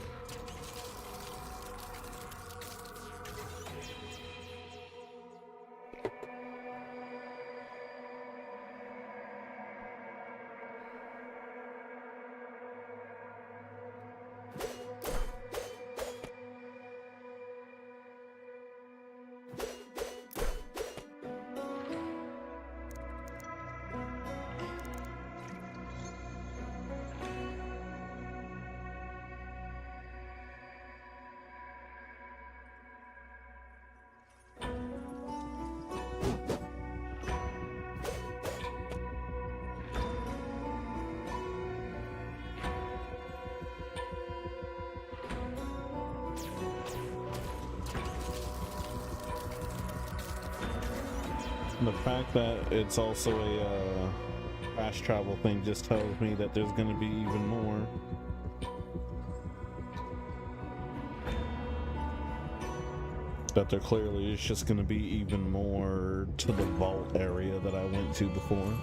The fact that it's also a fast travel thing just tells me that there's going to be even more. That there clearly is just going to be even more to the vault area that I went to before.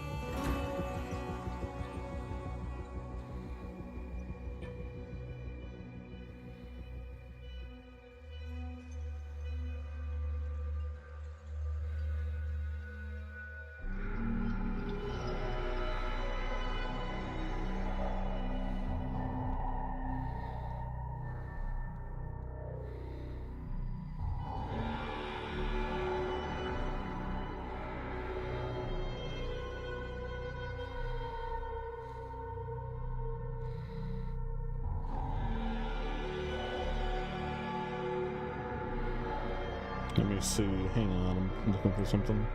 me see. Hang on, I'm looking for something.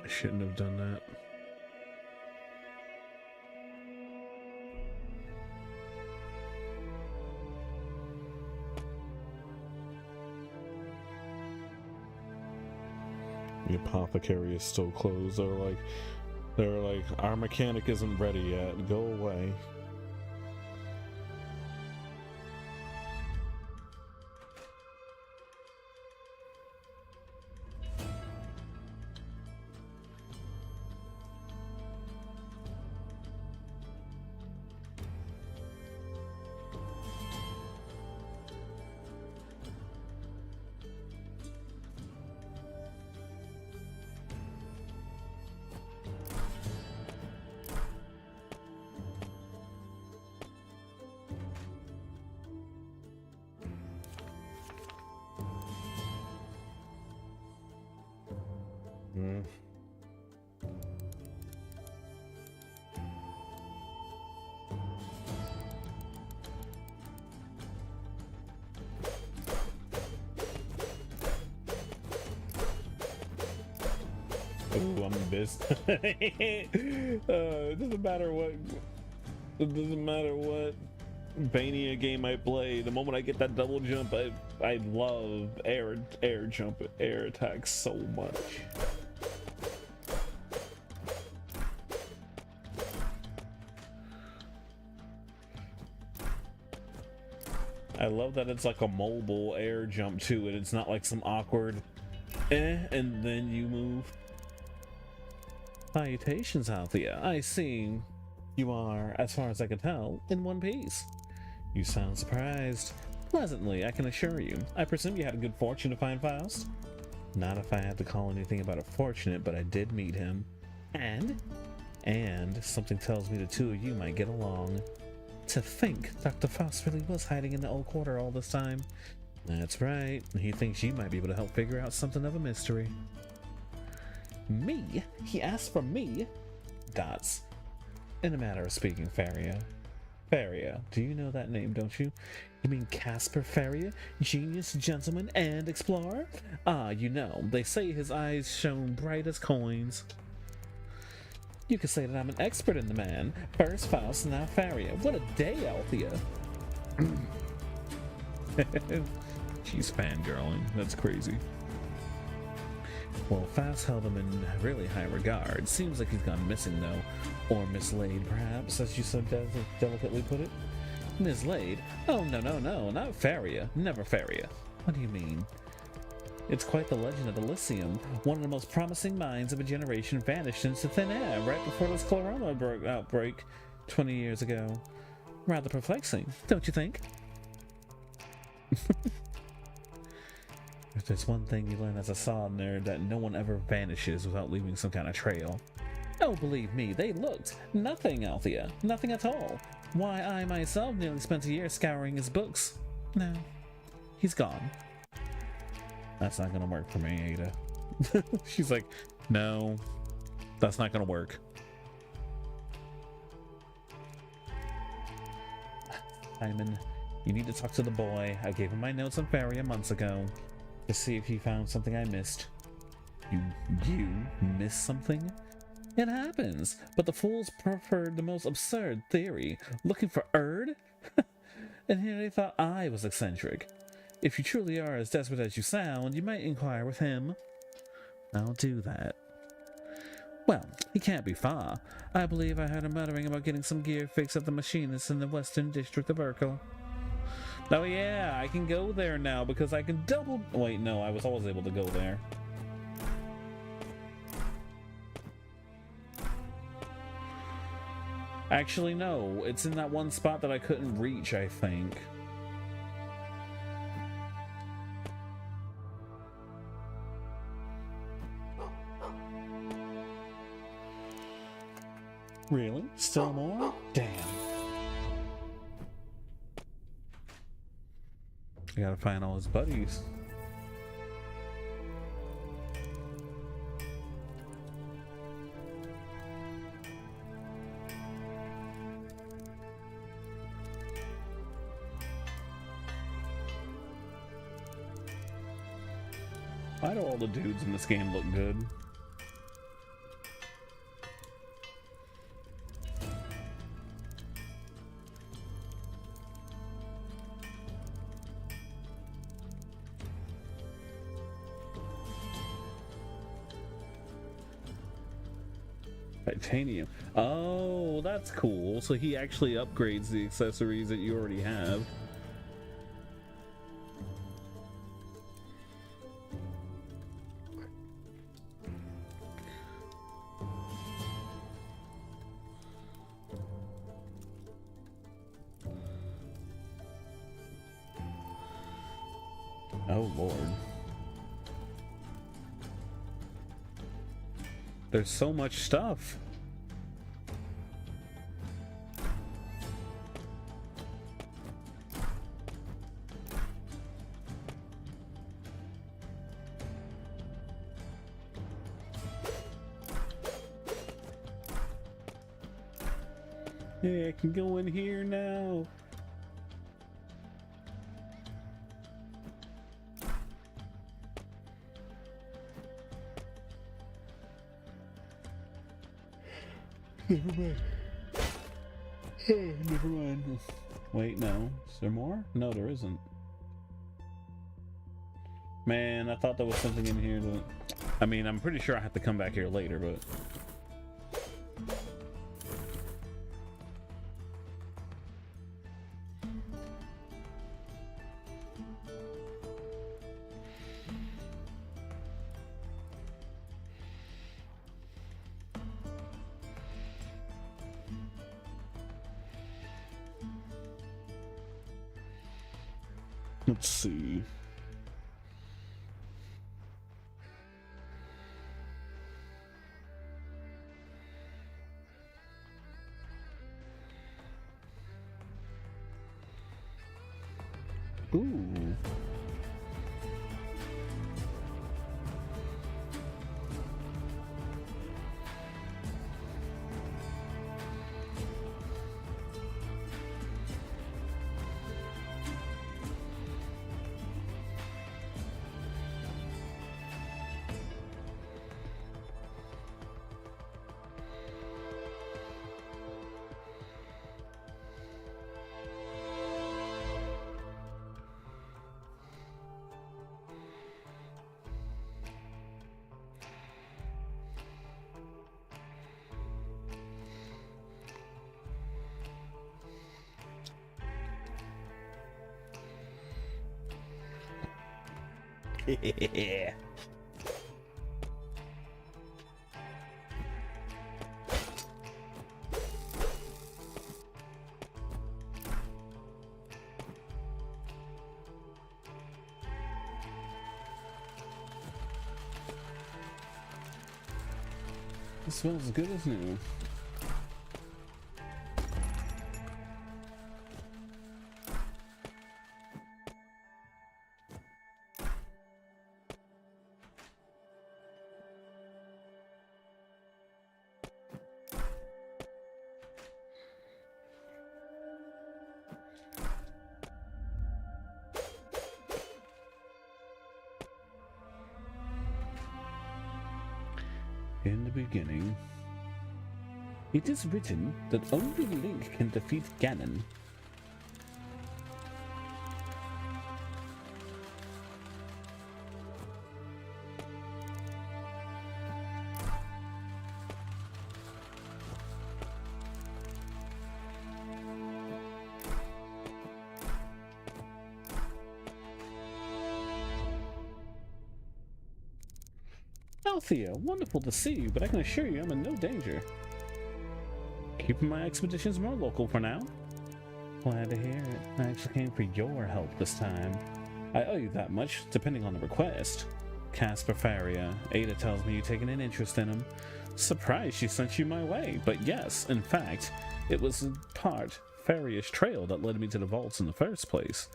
I shouldn't have done that. The apothecary is still closed. They're like, our mechanic isn't ready yet. Go away. Oh, I'm Biz. It doesn't matter what. It doesn't matter what Bania game I play. The moment I get that double jump, I love air jump, air attacks so much. I love that it's like a mobile air jump too, and it's not like some awkward and then you move. Salutations, Althea. I see you are, as far as I can tell, in one piece. You sound surprised. Pleasantly, I can assure you. I presume you had a good fortune to find Faust? Not if I had to call anything about it fortunate, but I did meet him. And something tells me the two of you might get along. To think Dr. Faust really was hiding in the old quarter all this time. That's right. He thinks you might be able to help figure out something of a mystery. Me? He asked for me? Dots. In a matter of speaking, Faria. Faria, do you know that name, don't you? You mean Casper Faria? Genius, gentleman, and explorer? Ah, you know, they say his eyes shone bright as coins. You could say that I'm an expert in the man. First Faust, now Faria. What a day, Althea. She's fangirling. That's crazy. Well, Faust held him in really high regard. Seems like he's gone missing, though. Or mislaid, perhaps, as you so delicately put it. Mislaid? Oh, no, not Faria. Never Faria. What do you mean? It's quite the legend of Elysium. One of the most promising minds of a generation vanished into thin air right before the scleroma outbreak 20 years ago. Rather perplexing, don't you think? If there's one thing you learn as a solid nerd, that no one ever vanishes without leaving some kind of trail. Oh, believe me, they looked. Nothing, Althea. Nothing at all. Why, I myself nearly spent a year scouring his books. No, he's gone. That's not gonna work for me, Ada. She's like, no, that's not gonna work. Simon, you need to talk to the boy. I gave him my notes on Faria months ago to see if he found something I missed. You missed something? It happens, but the fools preferred the most absurd theory. Looking for Erd? And here they thought I was eccentric. If you truly are as desperate as you sound, you might inquire with him. I'll do that. Well, he can't be far. I believe I heard him muttering about getting some gear fixed at the machinist in the western district of Urkel. Oh yeah, I can go there now because I can double... Wait, no, I was always able to go there. Actually, no. It's in that one spot that I couldn't reach, I think. Really? Still more? Damn. I gotta find all his buddies. Why do all the dudes in this game look good? Titanium. Oh, that's cool. So he actually upgrades the accessories that you already have. Oh, Lord. There's so much stuff. Hey, I can go in here now. Never mind. Never mind. Wait, no. Is there more? No, there isn't. Man, I thought there was something in here that... I mean, I'm pretty sure I have to come back here later, but... Let's see. Ooh. Yeah. It smells as good as new. In the beginning, it is written that only Link can defeat Ganon. Althea, wonderful to see you, but I can assure you I'm in no danger. Keeping my expeditions more local for now. Glad to hear it. I actually came for your help this time. I owe you that much, depending on the request. Casper Faria. Ada tells me you've taken an interest in him. Surprised she sent you my way, but yes, in fact, it was in part Faria's trail that led me to the vaults in the first place.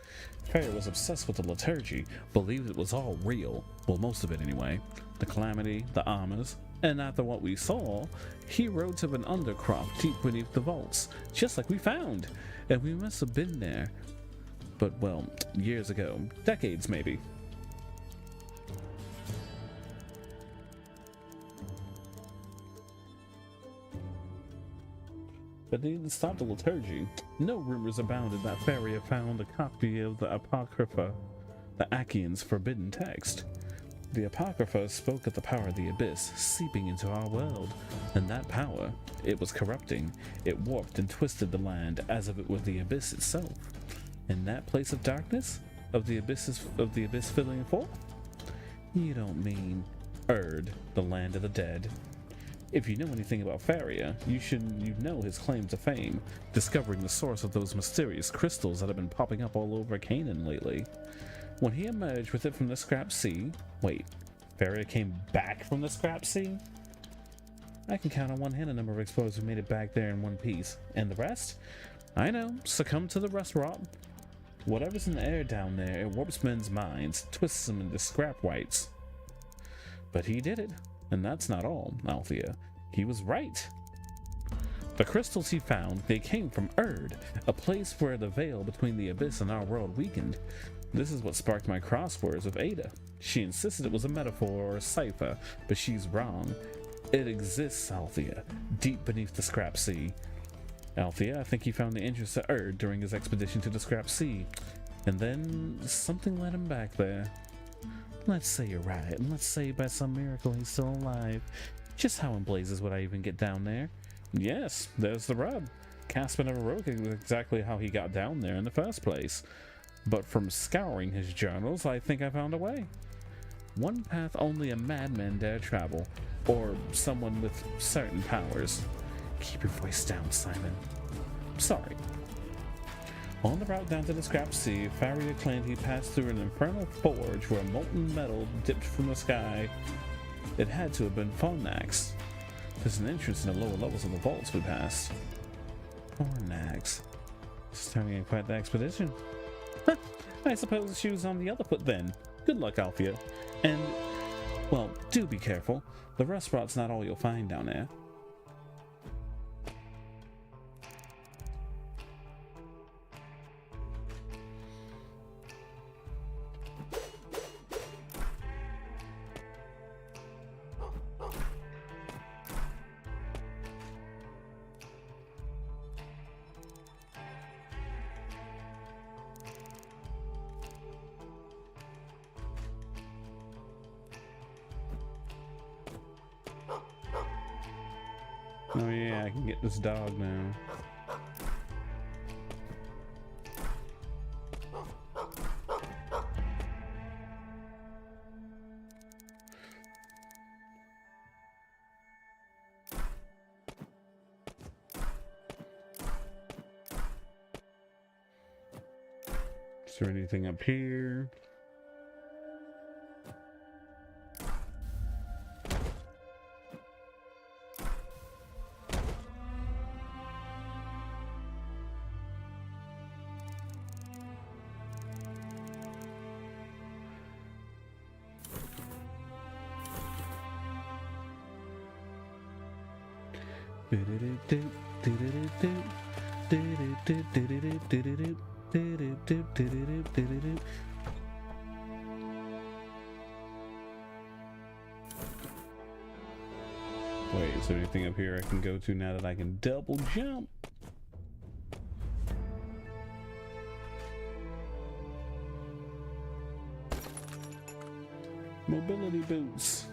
Faria was obsessed with the liturgy, believed it was all real, well, most of it anyway. The calamity, the armors, and after what we saw, he rode to an undercroft deep beneath the vaults, just like we found, and we must have been there. But, well, years ago, decades maybe. But they didn't stop the liturgy. No rumors abounded that Faria found a copy of the Apocrypha, the Achaeans' forbidden text. The Apocrypha spoke of the power of the Abyss seeping into our world, and that power, it was corrupting. It warped and twisted the land as if it were the Abyss itself. In that place of darkness, of the Abyss filling forth? You don't mean Erd, the land of the dead. If you know anything about Faria, you know his claim to fame, discovering the source of those mysterious crystals that have been popping up all over Canaan lately. When he emerged with it from the scrap sea... Wait, Faria came back from the scrap sea? I can count on one hand the number of explorers who made it back there in one piece. And the rest? I know, succumb to the rust rot. Whatever's in the air down there, it warps men's minds, twists them into scrap whites. But he did it. And that's not all, Althea. He was right. The crystals he found, they came from Erd, a place where the veil between the Abyss and our world weakened. This is what sparked my crosswords with Ada. She insisted it was a metaphor or a cipher, but she's wrong. It exists, Althea, deep beneath the scrap sea. Althea, I think he found the entrance to Erd during his expedition to the scrap sea. And then something led him back there. Let's say you're right, and let's say by some miracle he's still alive. Just how in blazes would I even get down there? Yes, there's the rub. Casper never wrote exactly how he got down there in the first place. But from scouring his journals, I think I found a way. One path only a madman dare travel, or someone with certain powers. Keep your voice down, Simon. Sorry. On the route down to the scrap sea, Faria claimed he passed through an infernal forge where molten metal dipped from the sky. It had to have been Fornax. There's an entrance in the lower levels of the vaults we passed. Fornax. It's turning in quite the expedition. I suppose she was on the other foot then. Good luck, Althea. And, well, do be careful. The rust rot's not all you'll find down there. Oh yeah, I can get this dog now. Is there anything up here? Wait, is there anything up here I can go to now that I can double jump? Mobility boots.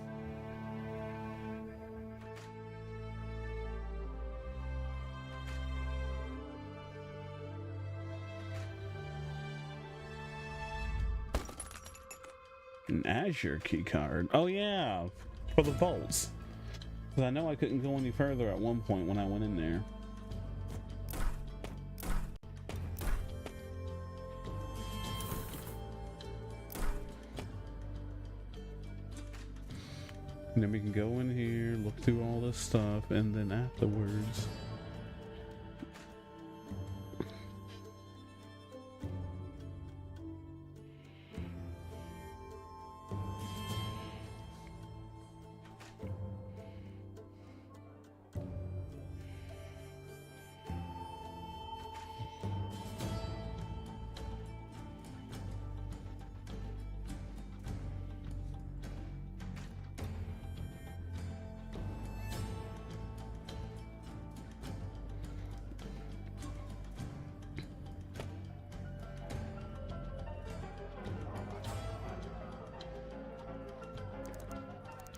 An Azure keycard. Oh yeah, for the vaults. Because I know I couldn't go any further at one point when I went in there. And then we can go in here, look through all this stuff, and then afterwards...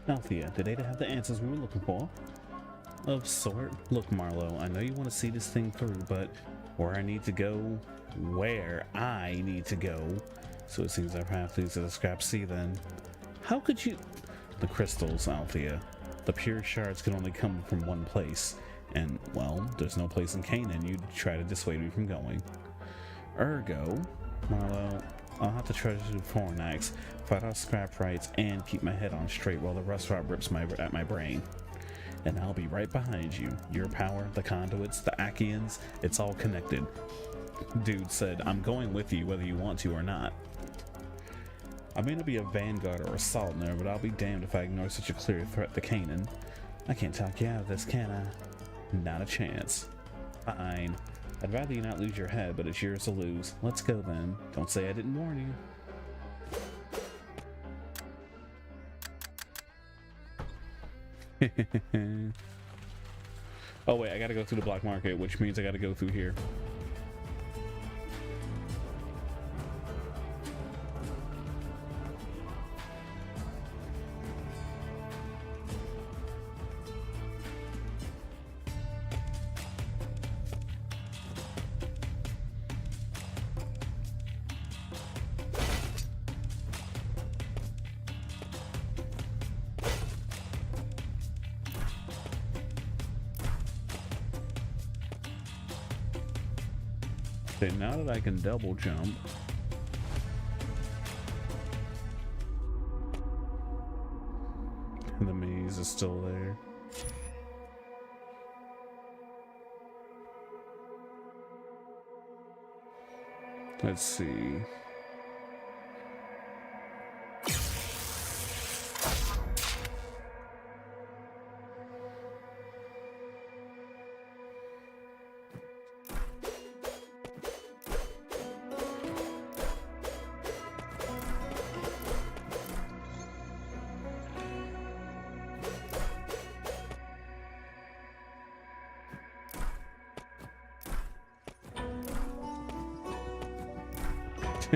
Althea, did Ada have the answers we were looking for? Of sort. Look, Marlowe, I know you want to see this thing through, but where I need to go, so it seems our path leads to the scrap sea then. How could you... The crystals, Althea. The pure shards can only come from one place, and, well, there's no place in Canaan you'd try to dissuade me from going. Ergo, Marlowe, I'll have to treasure the foreign acts, fight off scrap rights, and keep my head on straight while the rust rot rips at my brain. And I'll be right behind you. Your power, the conduits, the Achaeans, it's all connected. Dude said, I'm going with you whether you want to or not. I may not be a vanguard or a Saltner, but I'll be damned if I ignore such a clear threat to Canaan. I can't talk you out of this, can I? Not a chance. Fine. I'd rather you not lose your head, but it's yours to lose. Let's go then. Don't say I didn't warn you. Oh wait, I gotta go through the black market, which means I gotta go through here. Okay, now that I can double jump, and the maze is still there. Let's see.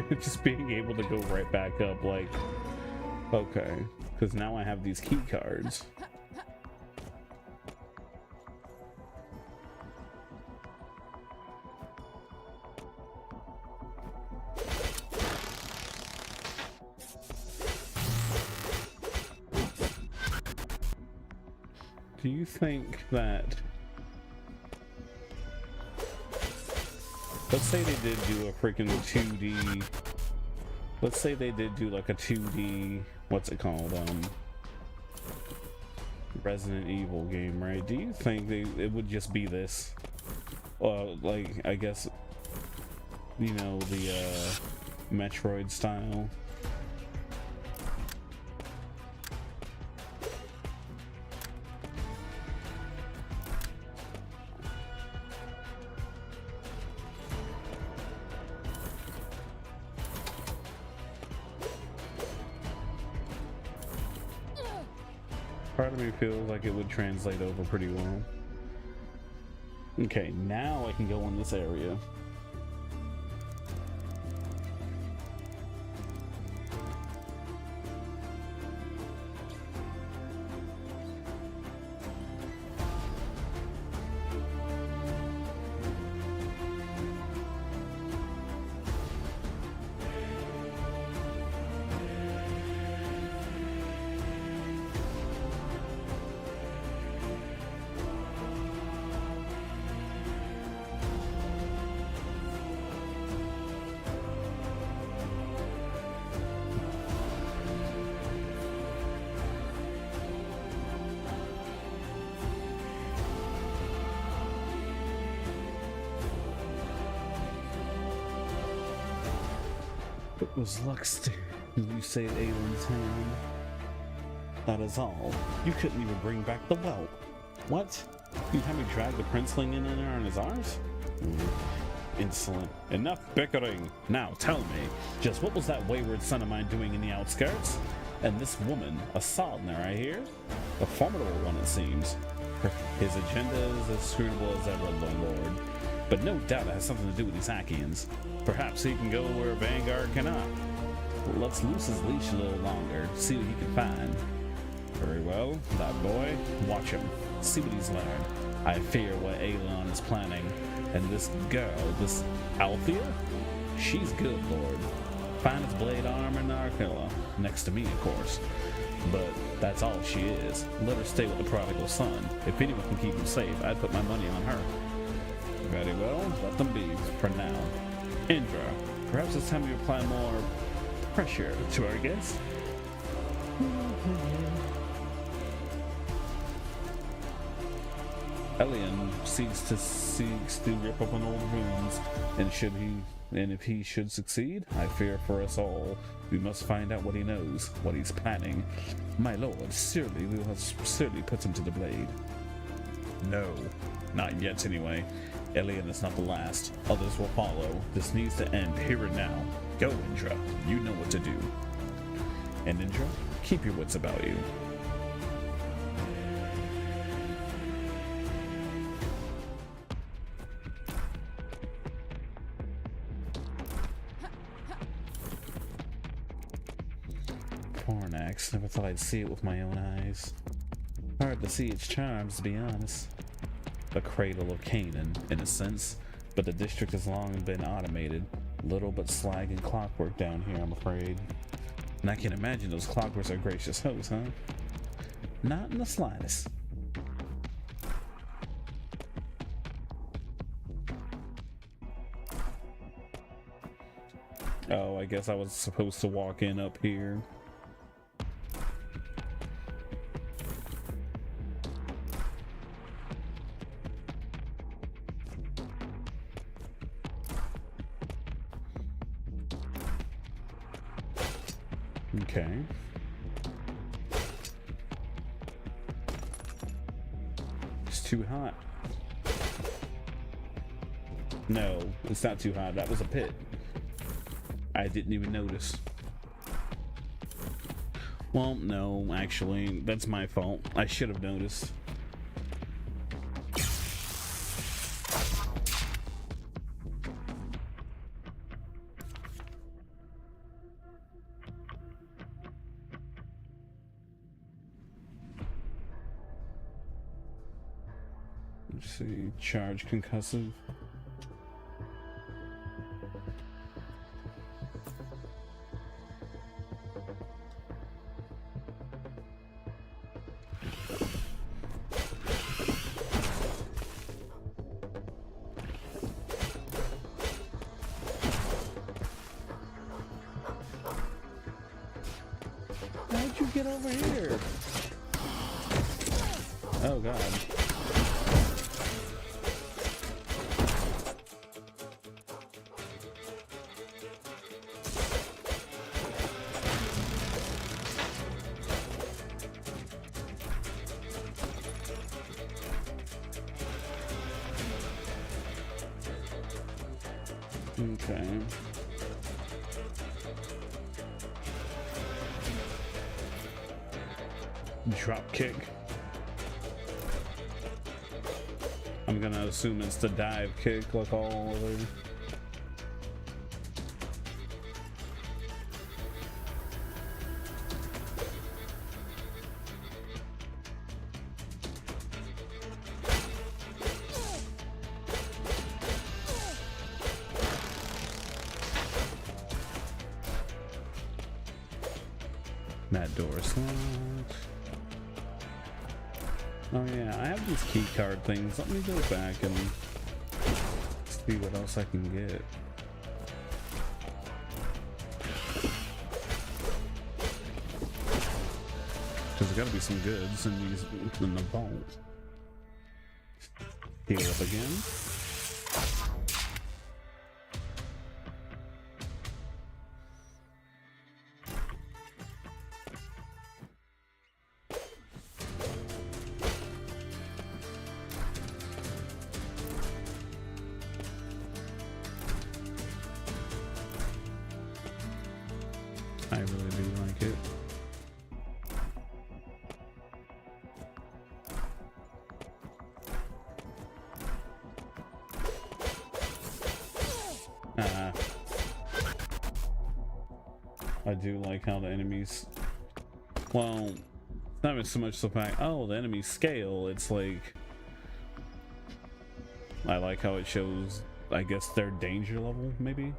Just being able to go right back up, like, okay, because now I have these key cards. Do you think that... Let's say they did do a freaking 2D... Let's say they did do like a 2D... What's it called? Resident Evil game, right? Do you think it would just be this? Like, I guess... You know, the, Metroid style? Part of me feels like it would translate over pretty well. Okay, now I can go in this area. It was Lux, you saved Aylin's hand. That is all. You couldn't even bring back the whelp. What? You had me drag the princeling in there on his arms? Insolent. Enough bickering. Now tell me, just what was that wayward son of mine doing in the outskirts? And this woman, a Saldner, I hear? A formidable one, it seems. His agenda is as scrutable as ever, Lord. But no doubt it has something to do with these Achaeans. Perhaps he can go where Vanguard cannot. Let's loose his leash a little longer, see what he can find. Very well, that boy, watch him. See what he's learned. I fear what Aelon is planning. And this girl, this Althea? She's good, Lord. Finest blade arm in Narkilla. Next to me, of course. But that's all she is. Let her stay with the prodigal son. If anyone can keep him safe, I'd put my money on her. Very well, let them be, for now. Indra, perhaps it's time you apply more pressure to our guest? Elian seeks to rip open old wounds, and if he should succeed, I fear for us all. We must find out what he knows, what he's planning. My lord, surely we will certainly put him to the blade. No, not yet anyway. Elian is not the last. Others will follow. This needs to end here and now. Go, Indra. You know what to do. And Indra, keep your wits about you. Pornax, never thought I'd see it with my own eyes. Hard to see its charms, to be honest. The cradle of Canaan, in a sense, but the district has long been automated. Little but slag and clockwork down here, I'm afraid. And I can imagine those clockworks are gracious hosts, huh? Not in the slightest. Oh, I guess I was supposed to walk in up here. Okay. It's too hot. No, it's not too hot. That was a pit. I didn't even notice. Well, no, actually, that's my fault. I should have noticed. Let's see, charge concussive. How'd you get over here? Oh god. Okay. Drop kick. I'm gonna assume it's the dive kick like all other. That door is locked. Oh yeah, I have these key card things. Let me go back and see what else I can get. Cause there gotta be some goods in these in the vault. Heal up again. I really do like it. I do like how the enemies, well, it's not even so much the fact, oh, the enemies scale, it's like, I like how it shows, I guess, their danger level, maybe?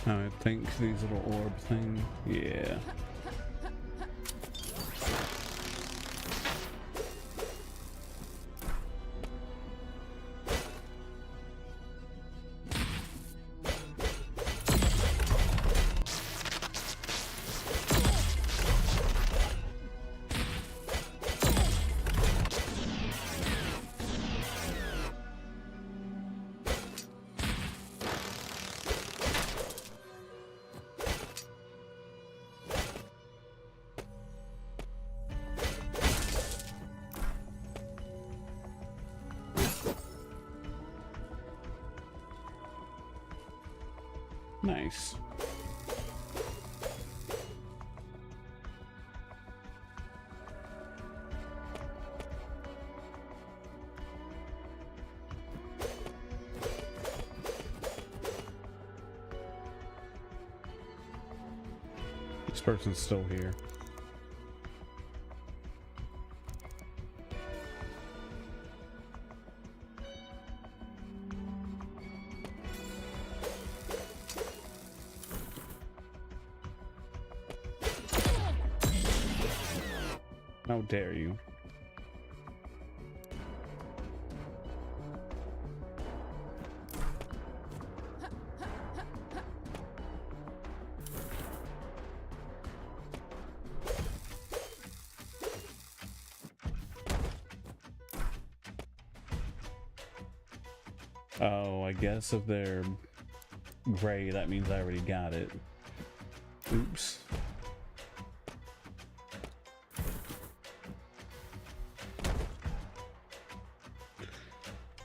I think these little orb things, yeah. Nice. This person's still here. How dare you? Oh, I guess if they're gray, that means I already got it. Oops.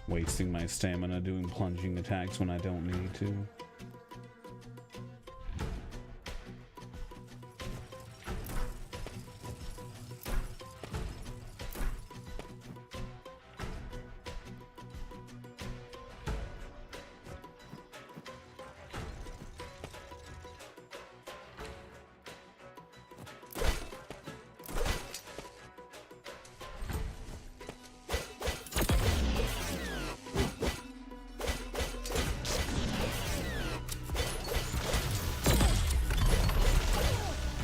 Wasting my stamina doing plunging attacks when I don't need to.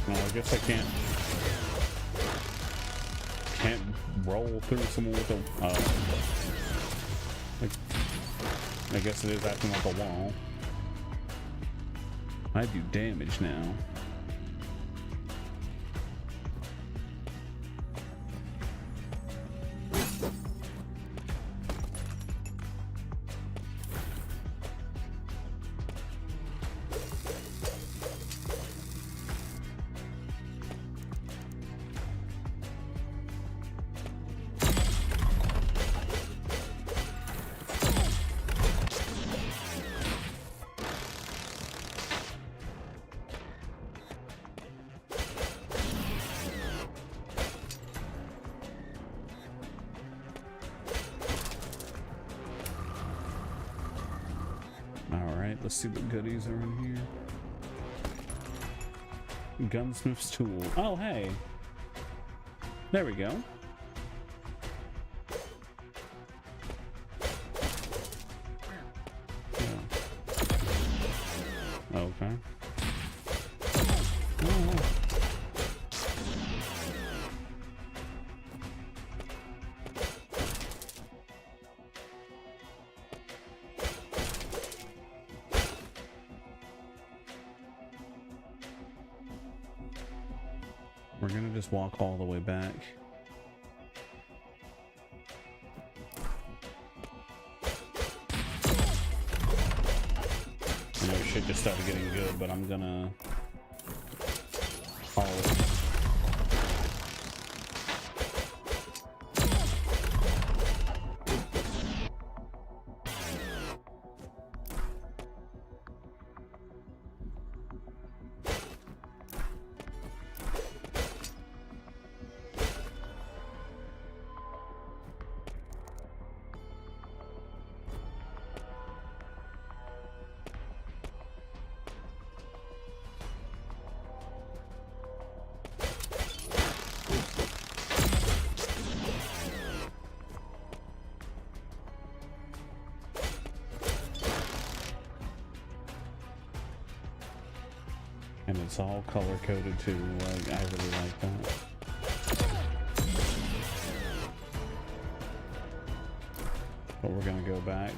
Well, I guess I can't roll through someone with a I guess it is acting like a wall. I do damage now. Let's see what goodies are in here. Gunsmith's tool. Oh, hey. There we go. Yeah. Okay. Oh. gonna just walk all the way back. I know shit just started getting good, but I'm gonna haul it. And it's all color coded too. Like, I really like that. But we're gonna go back.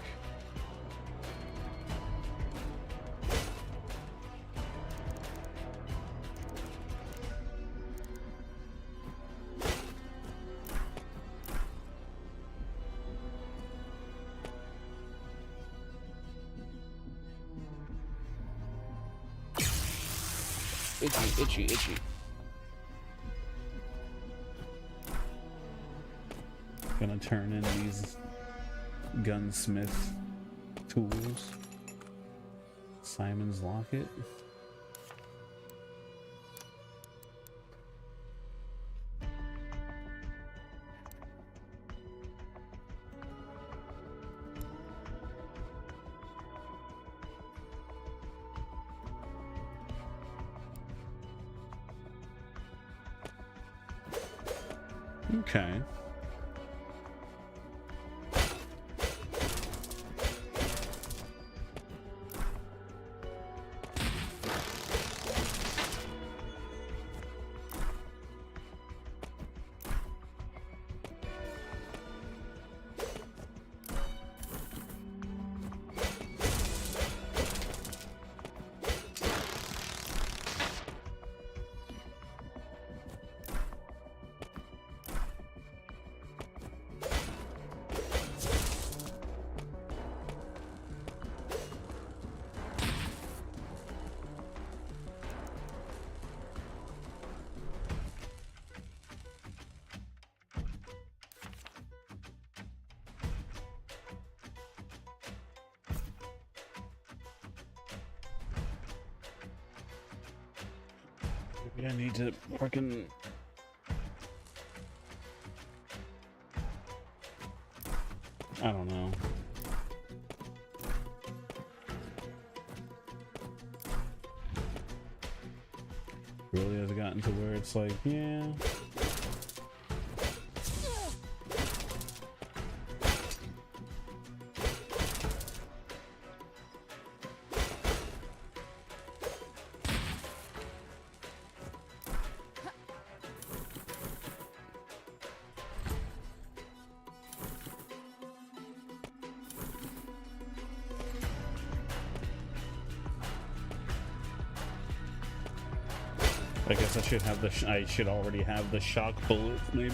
Itchy, itchy, itchy. Gonna turn in these gunsmith tools. Simon's locket. Okay. Maybe I need to fucking... I don't know. Really has gotten to where it's like, yeah. I guess I should have the. I should already have the shock bullets, maybe.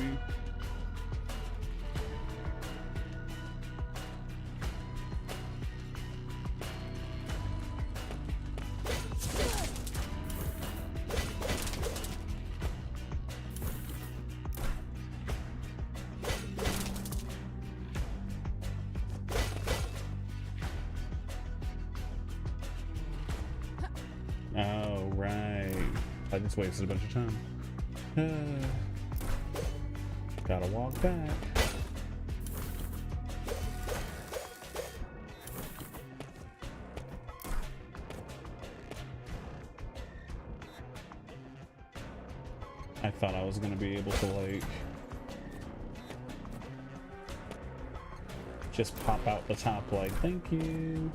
Oh, right. I just wasted a bunch of time. Gotta walk back. I thought I was gonna be able to, like, just pop out the top like, thank you.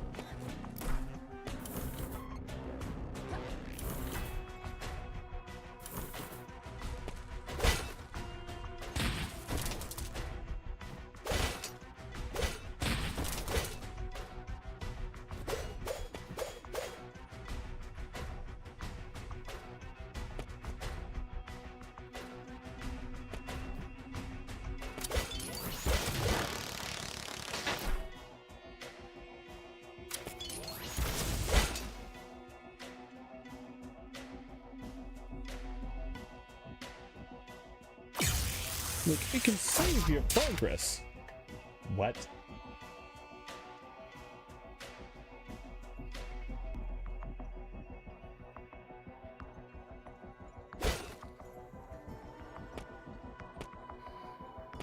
Look, it can save your progress. What?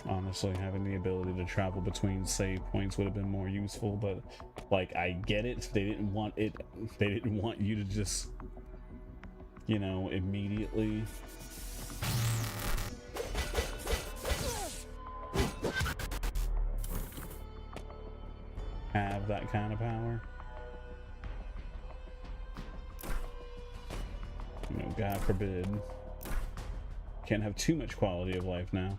Honestly, having the ability to travel between save points would have been more useful, but like, I get it. They didn't want you to just, you know, immediately have that kind of power. You know, God forbid. Can't have too much quality of life now.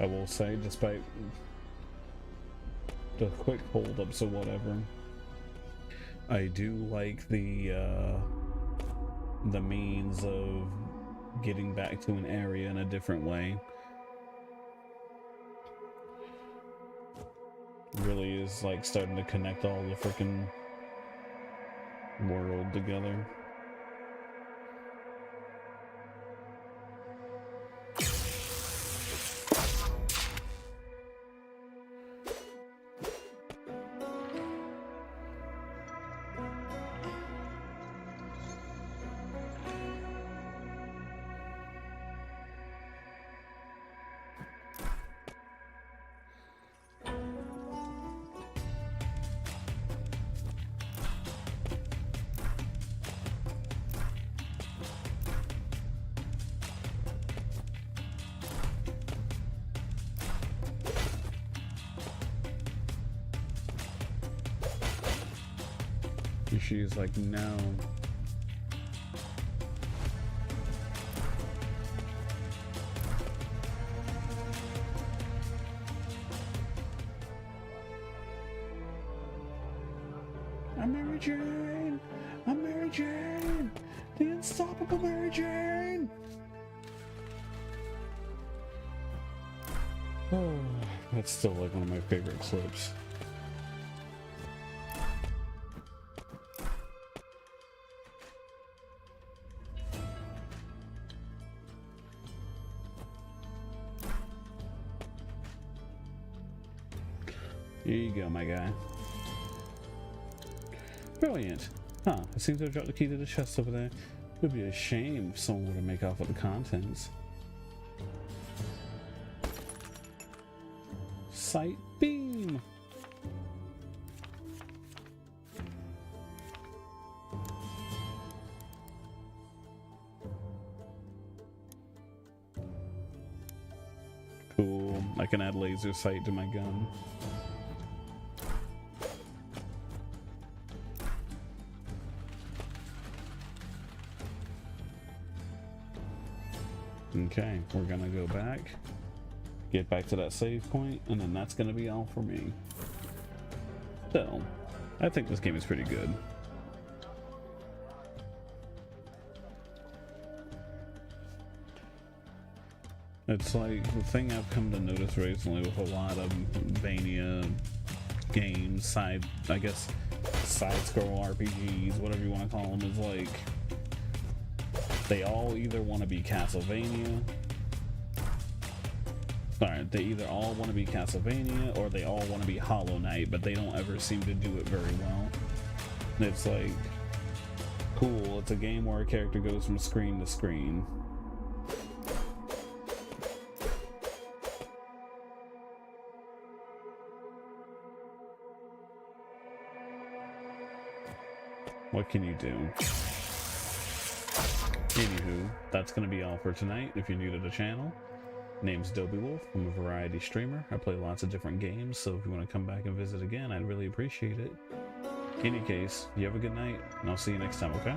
I will say, despite the quick holdups or whatever, I do like the means of getting back to an area in a different way. Really is like starting to connect all the freaking world together. She's like, no. I'm Mary Jane! I'm Mary Jane! The unstoppable Mary Jane! Oh, that's still like one of my favorite clips. Here you go, my guy. Brilliant. Huh, I seem to have dropped the key to the chest over there. It would be a shame if someone were to make off with the contents. Sight beam! Cool. I can add laser sight to my gun. Okay, we're gonna go back, get back to that save point, and then that's gonna be all for me. So, I think this game is pretty good. It's like the thing I've come to notice recently with a lot of Vania games, I guess side-scroll RPGs, whatever you want to call them, is like they all either want to be Castlevania. Sorry, they either all want to be Castlevania or they all want to be Hollow Knight, but they don't ever seem to do it very well. It's like, cool, it's a game where a character goes from screen to screen. What can you do? Anywho, that's going to be all for tonight. If you're new to the channel, name's Dobywulf. I'm a variety streamer. I play lots of different games, so if you want to come back and visit again, I'd really appreciate it. In any case, you have a good night, and I'll see you next time, okay?